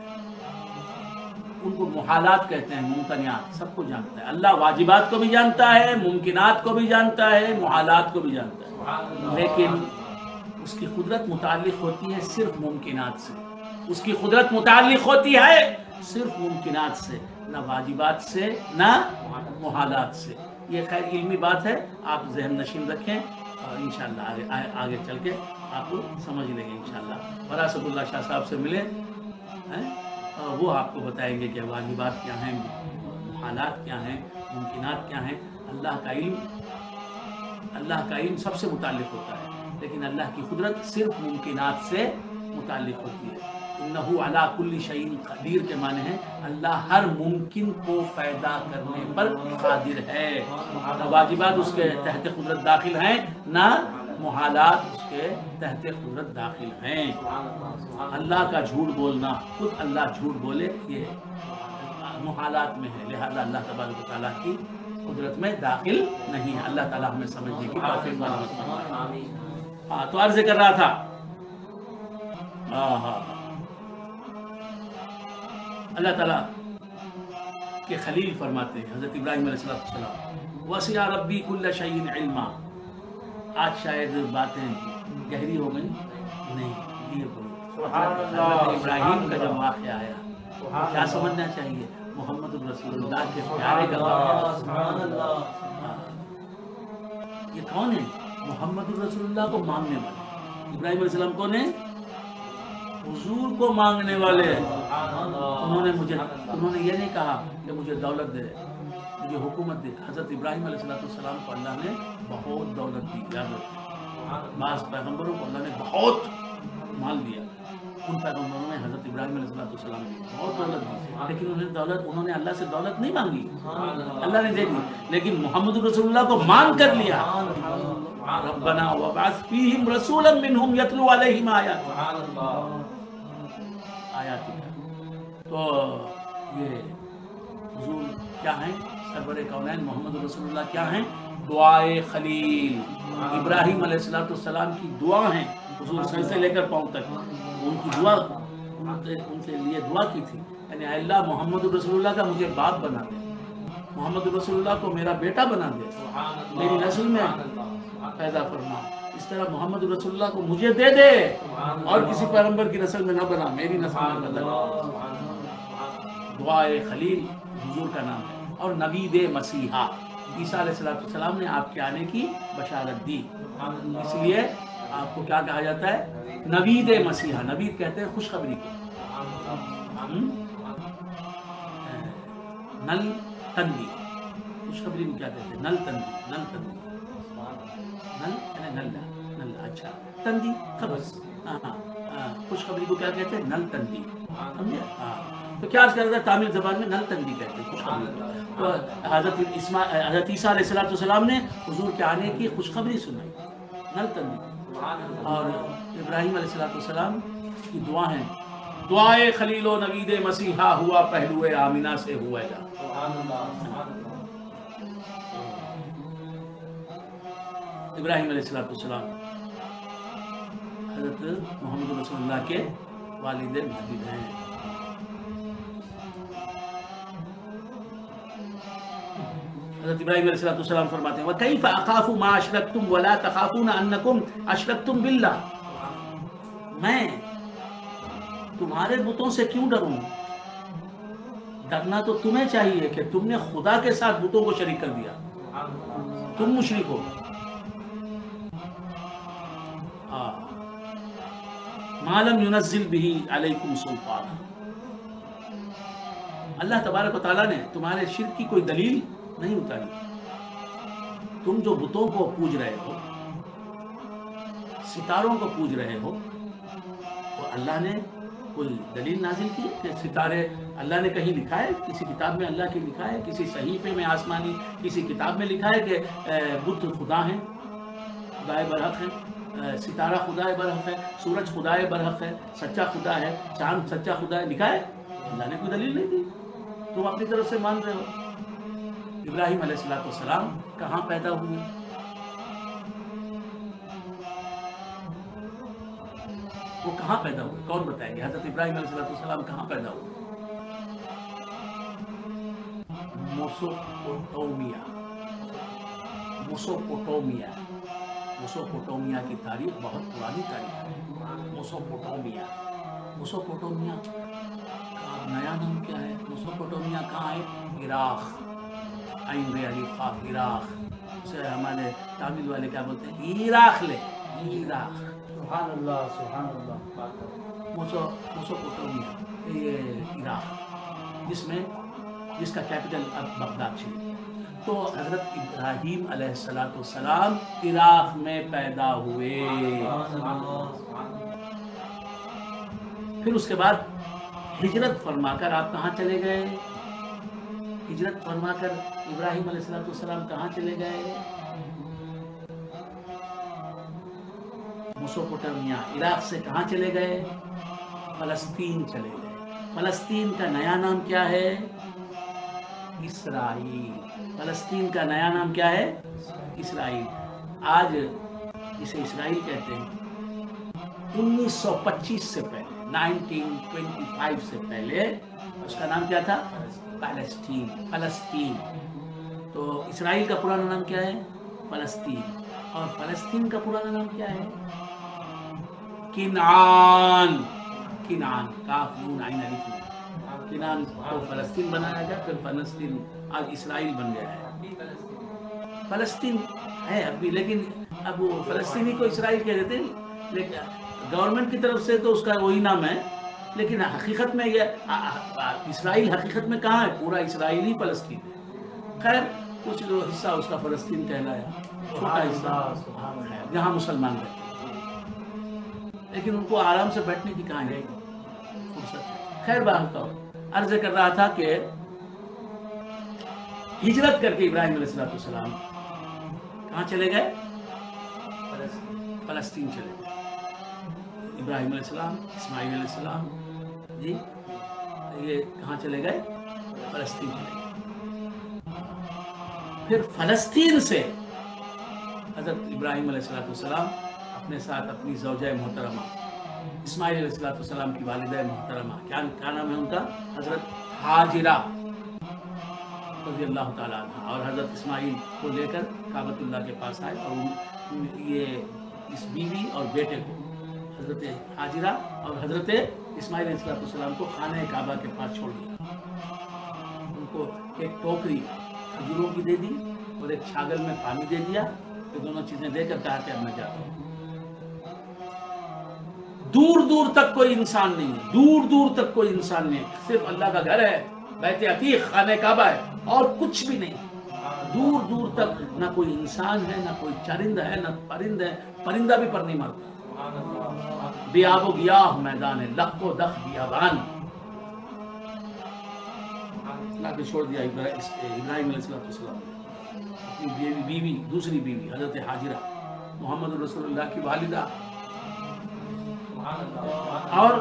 ان کو محالات کہتے ہیں، ممتنعات، سب کو جانتا ہے۔ اللہ واجبات کو بھی جانتا ہے، ممکنات کو بھی جانتا ہے، محالات کو بھی جانتا ہے، لیکن اس کی قدرت متعلق ہوتی ہے صرف ممکنات سے، اس کی قدرت متعلق ہوتی ہے صرف ممکنات سے، نہ واجبات سے نہ محالات سے۔ یہ خیر علمی بات ہے، آپ ذہن نشین رکھیں، اور انشاءاللہ آگے چل کے آپ سمجھ لیں گے انشاءاللہ۔ وراثت اللہ شاہ صاحب سے ملے، وہ آپ کو بتائیں گے کہ واجبات کیا ہیں، محالات کیا ہیں، ممکنات کیا ہیں۔ اللہ کا علم سب سے متعلق ہوتا ہے، لیکن اللہ کی قدرت صرف ممکنات سے متعلق ہوتی ہے۔ انہو علی کل شیء قدیر کے معنی ہیں اللہ ہر ممکن کو پیدا کرنے پر قادر ہے۔ نہ واجبات اس کے تحت قدرت داخل ہیں، نہ محالات اس کے تحت قدرت داخل ہیں۔ اللہ کا جھوٹ بولنا، خود اللہ جھوٹ بولے، یہ محالات میں ہے، لہذا اللہ تبارک و تعالیٰ کی قدرت میں داخل نہیں ہے۔ اللہ تعالیٰ ہمیں سمجھنے کی توفیق عطا فرمائے۔ تو عرض کر رہا تھا، اللہ تعالیٰ کے خلیل فرماتے ہیں حضرت ابراہیم علیہ السلام، وسع ربی کل شیء علما۔ آج شاید باتیں گہری ہو گئی، نہیں یہ بولو، حضرت ابراہیم کا جب واقعہ آیا کیا سمجھنا چاہیے؟ محمد الرسول اللہ کے پیارے کا واقعہ۔ یہ کون ہے؟ محمد الرسول اللہ کو مانگنے والے۔ ابراہیم علیہ السلام کون ہے؟ حضور کو مانگنے والے۔ انہوں نے یہ نہیں کہا کہ مجھے دولت دے، مجھے حکومت دے۔ حضرت ابراہیم علیہ السلام کو اللہ نے بہت دولت دی، یاد رکھیں۔ بعض پیغمبروں کو اللہ نے بہت مال دیا، ان پیغمبروں نے حضرت ابراہیم علیہ السلام نے بہت دولت دی، لیکن انہوں نے اللہ سے دولت نہیں مانگی، اللہ نے دے دی، لیکن محمد رسول اللہ کو مانگ کر لیا۔ ربنا وابعث فیہم رسولا منہم یتلو علیہم آیاتک۔ تو یہ حضور کیا ہیں؟ سرور کونین محمد رسول اللہ کیا ہیں؟ دعائے خلیل، ابراہیم علیہ السلام کی دعا ہیں، حضور سر سے لے کر پاؤں تک ان کی دعا، ان کے لیے دعا کی تھی، یعنی اے اللہ محمد رسول اللہ کا مجھے باپ بنا دے، محمد رسول اللہ کو میرا بیٹا بنا دے، میری نسل میں پیدا فرما، اس طرح محمد رسول اللہ کو مجھے دے دے، اور کسی پیغمبر کی نسل میں نہ بنا، میری نسل میں بدل۔ دعائے خلیل حضور کا نام ہے، اور نوید مسیحا، عیسیٰ علیہ السلام نے آپ کے آنے کی بشارت دی، اس لیے آپ کو کیا کہا جاتا ہے؟ نوید مسیحا۔ نوید کہتے ہیں خوشخبری کو، نل تندی، خوشخبری کو کیا کہتے ہیں؟ نل تندی، نل تندی، نل یعنی نلا، نلا، اچھا، تندی خبر، خوشخبری کو کیا کہتے ہیں؟ نل تندی، سمجھے؟ تو کیا عرض کر رہا تھا؟ تامل زبان میں نل تندی کہتے ہیں خوشخبری کو۔ تو حضرت عیسیٰ علیہ السلام نے حضور کے آنے کی خوشخبری سنائی، نل تندی۔ اور ابراہیم علیہ السلام کی دعا ہیں، دعائے خلیل و نوید مسیحا ہوا پہلو آمینہ سے ہوا جا۔ ابراہیم علیہ السلام حضرت محمد رسول اللہ کے والد ماجد ہیں۔ حضرت ابراہیم علیہ السلام فرماتے ہیں وَكَيْفَ أَخَافُ مَا أَشْرَكْتُمْ وَلَا تَخَافُونَ أَنَّكُمْ أَشْرَكْتُمْ بِاللَّهِ۔ میں تمہارے بتوں سے کیوں ڈروں؟ ڈرنا تو تمہیں چاہیے کہ تم نے خدا کے ساتھ بتوں کو شریک کر دیا، تم مشرک ہو۔ مَا لَمْ يُنَزِّلْ بِهِ عَلَيْكُمْ سُلْطَانًا۔ اللہ تبارک و تعالیٰ نے تمہارے شرک کی کوئی دلیل نہیں اتاری۔ تم جو بتوں کو پوج رہے ہو، ستاروں کو پوج رہے ہو، تو اللہ نے کوئی دلیل نازل کی کہ ستارے اللہ نے کہیں لکھا ہے؟ کسی کتاب میں اللہ کی لکھا ہے؟ کسی صحیفے میں آسمانی کسی کتاب میں لکھا ہے کہ بت خدا ہیں، خدائے برحق ہیں؟ ستارہ خدا برحق ہے، سورج خدا برحق ہے، سچا خدا ہے، چاند سچا خدا ہے، لکھا ہے؟ اللہ نے کوئی دلیل نہیں دی، تم اپنی طرف سے مان رہے ہو۔ ابراہیم علیہ السلام کہاں پیدا ہوئے؟ وہ کہاں پیدا ہوئے؟ کون بتائیں گے؟ حضرت ابراہیم علیہ السلام کہاں پیدا ہوئے؟ موسوپوٹامیا کی تاریخ بہت پرانی تاریخ ہے۔ موسوپوٹامیا کا نیا نام کیا ہے؟ موسوپوٹامیا کہاں ہے؟ عراق، عین رے الف قاف، عراق۔ اسے ہمارے تامل والے کیا بولتے ہیں؟ عراق لے، عراق۔ سبحان اللہ، سبحان اللہ۔ موسوپوٹامیا یہ عراق، جس کا کیپٹل اب بغداد شریف۔ تو حضرت ابراہیم علیہ السلام عراق میں پیدا ہوئے۔ پھر اس کے بعد ہجرت فرما کر آپ کہاں چلے گئے؟ ہجرت فرما کر ابراہیم علیہ السلام کہاں چلے گئے؟ موسوپوٹامیا، عراق سے کہاں چلے گئے؟ فلسطین چلے گئے۔ فلسطین کا نیا نام کیا ہے؟ اسرائیل۔ فلسطین کا نیا نام کیا ہے؟ اسرائیل۔ آج جسے اسرائیل کہتے ہیں، 1925 سے پہلے، 1925 سے پہلے اس کا نام کیا تھا؟ فلسطین۔ تو اسرائیل کا پرانا نام کیا ہے؟ فلسطین۔ اور فلسطین کا پرانا نام کیا ہے؟ کنعان۔ کاف نون عین الف۔ کنعان کو فلسطین بنایا گیا، پھر فلسطین آج اسرائیل بن گیا ہے۔ فلسطین ہے اب بھی، لیکن اب وہ فلسطینی کو اسرائیل کہہ دیتے ہیں، لیکن گورنمنٹ کی طرف سے تو اس کا وہی نام ہے، لیکن حقیقت میں یہ اسرائیل حقیقت میں کہاں ہے؟ پورا اسرائیل ہی فلسطین ہے۔ خیر کچھ جو حصہ اس کا فلسطین کہلایا، چھوٹا حصہ جہاں مسلمان رہتے ہیں، لیکن ان کو آرام سے بیٹھنے کی کہاں ہے فرصت ہے۔ خیر بات تو عرض کر رہا تھا کہ ہجرت کر کے ابراہیم علیہ السلام کہاں چلے گئے؟ فلسطین چلے گئے۔ ابراہیم علیہ السلام، اسماعیل علیہ السلام، جی یہ کہاں چلے گئے؟ فلسطین چلے گئے۔ پھر فلسطین سے حضرت ابراہیم علیہ السلام اپنے ساتھ اپنی زوجہ محترمہ اسماعیل علیہ السلام کی والدہ محترمہ، کیا نام ہے ان کا؟ حضرت حاجرہ رضی اللہ تعالیٰ عنہ، اور حضرت اسماعیل کو لے کر کعبۃ اللہ کے پاس آئے، اور یہ اس بیوی اور بیٹے کو حضرت حاجرہ اور حضرت اسماعیل علیہ السلام کو خانہ کعبہ کے پاس چھوڑ دیا۔ ان کو ایک ٹوکری کھجوروں کی دے دی اور ایک چھاگل میں پانی دے دیا، یہ دونوں چیزیں دے کر کہا کہ اب میں جاتا ہوں۔ دور دور تک کوئی انسان نہیں ہے، دور دور تک کوئی انسان نہیں ہے، صرف اللہ کا گھر ہے، بیت عتیق، خانہ کعبہ ہے، اور کچھ بھی نہیں۔ دور دور تک نہ کوئی انسان ہے، نہ کوئی چرند ہے، نہ پرند ہے، پرندہ بھی پر نہیں مرتا۔ بیاب و گیاہ میدان ہے، لق و دخ بیابان۔ اللہ نے چھوڑ دیا ابراہیم علیہ السلام اپنی بیوی، دوسری بیوی حضرت حاجرہ، محمد رسول اللہ کی والدہ، اور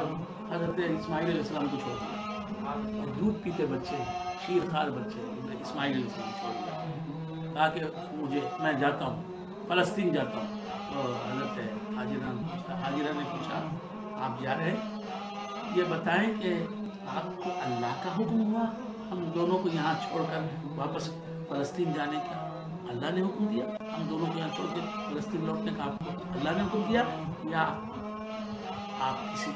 حضرت اسماعیل علیہ السلام کو چھوڑ دیا۔ دودھ پیتے بچے، شیر خوار بچے اسماعیل علیہ السلام چھوڑ دیا، کہا کہ میں جاتا ہوں، فلسطین جاتا ہوں۔ تو حضرت حاجرہ نے پوچھا آپ جا رہے ہیں؟ یہ بتائیں کہ آپ کو اللہ کا حکم ہوا ہم دونوں کو یہاں چھوڑ کر واپس فلسطین جانے کا؟ اللہ نے حکم دیا ہم دونوں کو یہاں چھوڑ کے فلسطین لوٹنے کا؟ آپ کو اللہ نے حکم دیا یا آپ کسی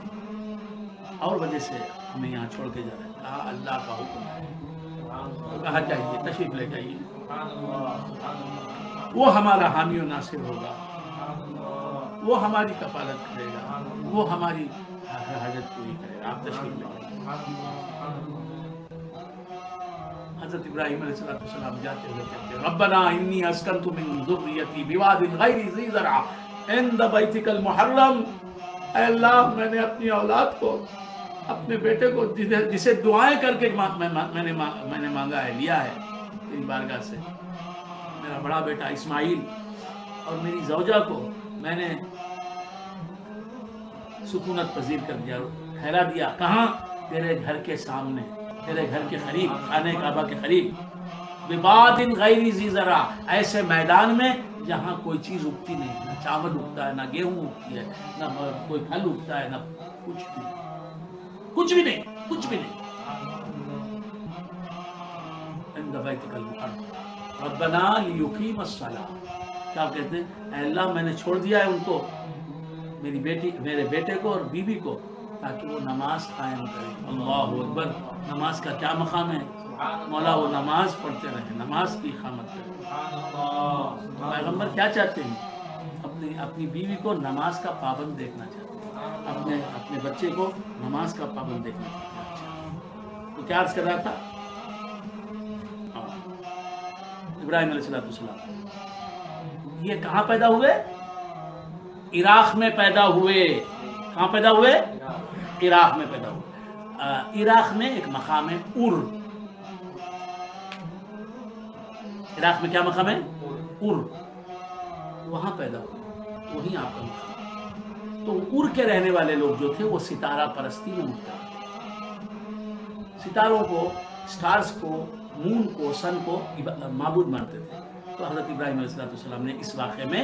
اور وجہ سے ہمیں یہاں چھوڑ کے جا رہے ہیں؟ کہا اللہ کا حکم ہے، کہا جائیے تشریف لے جائیے، وہ ہمارا حامی و ناصر ہوگا، وہ ہماری کفالت کرے گا، وہ ہماری حاجت پوری کرے گا، آپ تشریف لے جائیے۔ حضرت ابراہیم علیہ السلام جاتے ہوئے کہتے ہیں ربنا انی اسکنت من ذریتی بواد غیر ذی زرع عند بیتک المحرم، اے اللہ میں نے اپنی اولاد کو، اپنے بیٹے کو جسے دعائیں کر کے میں نے مانگا ہے، لیا ہے تیری بارگاہ سے، میرا بڑا بیٹا اسماعیل اور میری زوجہ کو میں نے سکونت پذیر کر دیا، ٹھہرا دیا. کہاں؟ تیرے گھر کے سامنے، تیرے گھر کے قریب، خانہ کعبہ کے قریب. بباد غیر ذی زرع، ایسے میدان میں جہاں کوئی چیز اگتی نہیں، نہ چاول اگتا ہے، نہ گیہوں اگتی ہے، نہ کوئی پھل اگتا ہے، نہ کچھ بھی، کچھ بھی نہیں، کچھ بھی نہیں. عند بیتک المحرم ربنا لیقیم الصلاۃ. کیا کہتے ہیں؟ اے اللہ میں نے چھوڑ دیا ہے ان کو، میری بیٹی، میرے بیٹے کو اور بیوی کو، تاکہ وہ نماز قائم کریں. اللہ اکبر. نماز کا کیا مقام ہے مولا؟ وہ نماز پڑھتے رہیں، نماز کی اقامت کریں. پیغمبر کیا چاہتے ہیں؟ اپنی بیوی کو نماز کا پابند دیکھنا چاہتے ہیں، اپنے بچے کو نماز کا پابند دیکھنا چاہتے ہیں. تو کیا عرض کر رہا تھا؟ ابراہیم علیہ السلام یہ کہاں پیدا ہوئے؟ عراق میں پیدا ہوئے. کہاں پیدا ہوئے؟ عراق میں پیدا ہوئے. عراق میں ایک مقام ہے ار. عراق میں کیا مقام ہے؟ ار. وہاں پیدا ہوئے، وہیں آپ کا مقام. تو ار کے رہنے والے لوگ جو تھے وہ ستارہ پرستی میں مبتلا تھے. ستاروں کو، سٹارز کو، مون کو، سن کو معبود مانتے تھے. تو حضرت ابراہیم علیہ السلام نے اس واقعے میں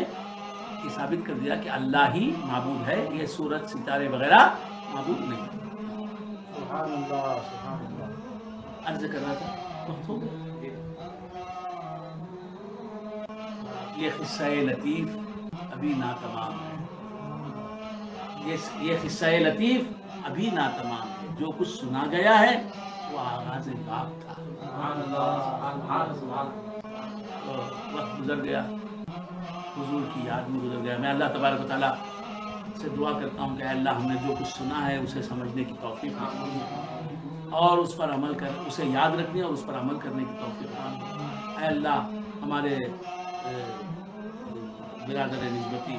یہ ثابت کر دیا کہ اللہ ہی معبود ہے، یہ سورج، ستارے وغیرہ معبود نہیں. سبحان اللہ، سبحان اللہ. عرض کر رہا تھا وقت ہو گیا. یہ قصہ لطیف ابھی ناتمام ہے. یہ قصہ لطیف ابھی ناتمام ہے. جو کچھ سنا گیا ہے وہ آغاز باب تھا. سبحان اللہ، سبحان تو وقت گزر گیا، حضور کی یاد میں گزر گیا. میں اللہ تبارک و تعالیٰ سے دعا کرتا ہوں کہ اے اللہ ہم نے جو کچھ سنا ہے اسے سمجھنے کی توفیق دے اور اس پر عمل کر، اسے یاد رکھنے اور اس پر عمل کرنے کی توفیق دے. اے اللہ ہمارے برادر نسبتی،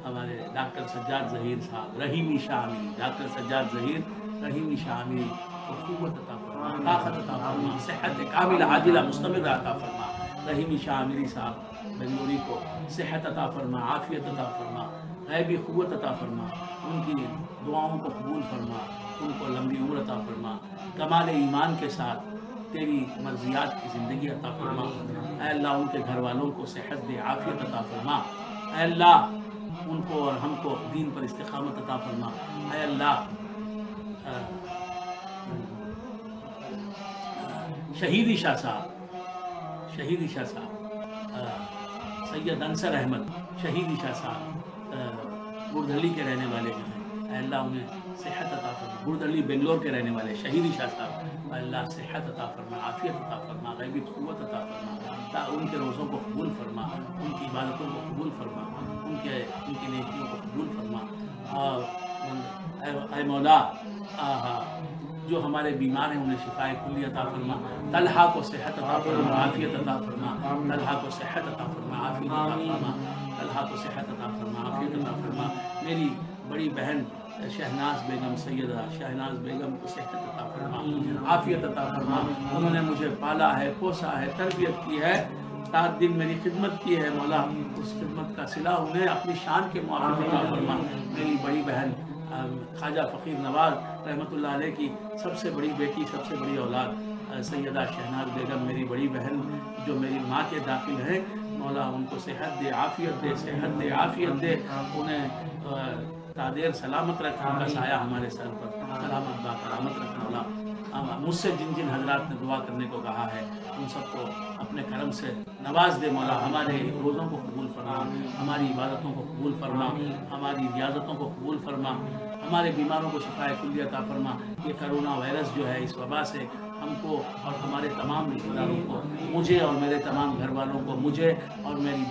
ہمارے ڈاکٹر سجاد ظہیر صاحب رحیمی شاہ عامری، ڈاکٹر سجاد ظہیر رحیمی شاہ عامری کو قوت عطا فرما، طاقت عطا فرما، صحت کاملہ عاجلہ مستمرہ عطا فرما. رحیمی شاہ عامری صاحب بنگلوری کو صحت عطا فرما، عافیت عطا فرما، غیبی قوت عطا فرما. ان کی دعاؤں کو قبول فرما، ان کو لمبی عمر عطا فرما، کمال ایمان کے ساتھ تیری مرضیات کی زندگی عطا فرما. اے اللہ ان کے گھر والوں کو صحت دے، عافیت عطا فرما. اے اللہ ان کو اور ہم کو دین پر استقامت عطا فرما. اے اللہ شہیدی شاہ صاحب سید انصر احمد شہیدی شاہ صاحب بردھلی کے رہنے والے جو ہیں، اے اللہ انہیں صحت عطا فرما. بردھلی بنگلور کے رہنے والے شہیدی شاہ صاحب، اے اللہ صحت عطا فرما، عافیت عطا فرما، غیبی قوت عطا فرما. ان کے روزوں کو قبول فرما، ان کی عبادتوں کو قبول فرما، ان کی نیکیوں کو قبول فرما. اے مولا جو ہمارے بیمار ہیں انہیں شفائے کلی عطا فرما. طلحہ کو صحت عطا فرما، عافیت عطا فرما. طلحہ کو صحت عطا فرما، عافیت عطا فرما. طلحہ کو صحت عطا فرما، عافیت عطا فرما. میری بڑی بہن شہناز بیگم، سیدہ شہناز بیگم کو صحت عطا فرما، عافیت عطا فرما. انہوں نے مجھے پالا ہے، پوسا ہے، تربیت کی ہے، 7 دن میری خدمت کی ہے. مولا اس خدمت کا صلہ انہیں اپنی شان کے موافق عطا فرما. میری بڑی بہن خواجہ فقیر نواز رحمۃ اللہ علیہ کی سب سے بڑی بیٹی، سب سے بڑی اولاد سیدہ شہناز بیگم، میری بڑی بہن جو میری ماں کے داخل ہیں، مولا ان کو صحت دے، عافیت دے، صحت دے، عافیت دے. انہیں تادیر سلامت رکھ، ان کا سایہ ہمارے سر پر سلامت با کرامت رکھ. مولا مجھ سے جن جن حضرات نے دعا کرنے کو کہا ہے ان سب کو اپنے کرم سے نواز دے. مولا ہمارے روزوں کو قبول فرما، ہماری عبادتوں کو قبول فرما، ہماری ریاضتوں کو قبول فرما، ہمارے بیماروں کو شفائے کلی عطا فرما. یہ کرونا وائرس جو ہے اس وبا سے ہم کو اور ہمارے تمام رشتہ داروں کو، مجھے اور میرے تمام گھر والوں کو، مجھے اور میری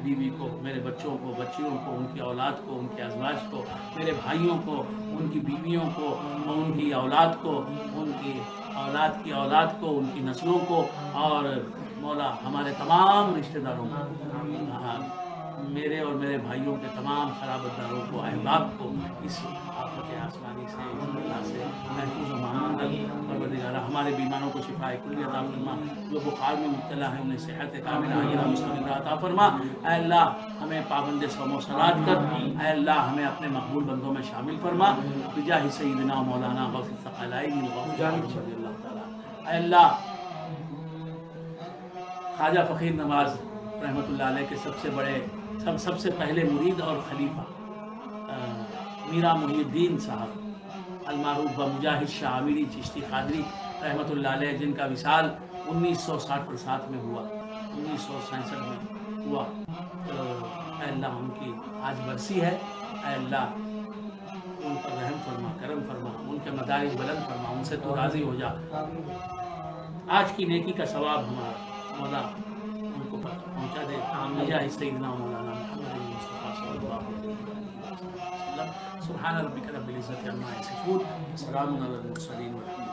بیوی کو، میرے بچوں کو، بچیوں کو، ان کی اولاد کو، ان کے ازواج کو، میرے بھائیوں کو، ان کی بیویوں کو، ان کی اولاد کو، ان کی اولاد کی اولاد کو، ان کی نسلوں کو، اور مولا ہمارے تمام رشتہ داروں کو، میرے اور میرے بھائیوں کے تمام خرابت داروں کو، احباب کو اس آفت آسمانی سے، اس بلا سے محفوظ و معمون رکھ. پروردگارہ ہمارے بیماروں کو شفائے کلی عطا فرما، جو بخار میں مبتلا ہیں انہیں صحت کاملہ عاجلہ مستمرہ عطا فرما۔ اے اللہ ہمیں پابند صوم و صلات کر، اے اللہ ہمیں اپنے مقبول بندوں میں شامل فرما، بجاہ سیدنا مولانا غوث الثقلین الغوث العظم رضی اللہ تعالیٰ۔ اے اللہ خواجہ فقیر نواز رحمۃ اللہ علیہ کے سب سے بڑے سب سے پہلے مرید اور خلیفہ میرا محی الدین صاحب المعروف بمجاہد شاہ عامری چشتی قادری رحمۃ اللہ علیہ، جن کا وصال 1960 میں ہوا، 1967 میں ہوا، اے اللہ ان کی آج برسی ہے، اے اللہ ان پر رحم فرما، کرم فرما، ان کے مدارج بلند فرما، ان سے تو راضی ہو جا۔ آج کی نیکی کا ثواب ہمارا مولا ان کو پہنچا دے، بجاہ سیدنا مولانا محمد مصطفیٰ صلی اللہ علیہ وسلم۔ سبحان ربک رب العزت عما یصفون، سلام علی المرسلین والحمد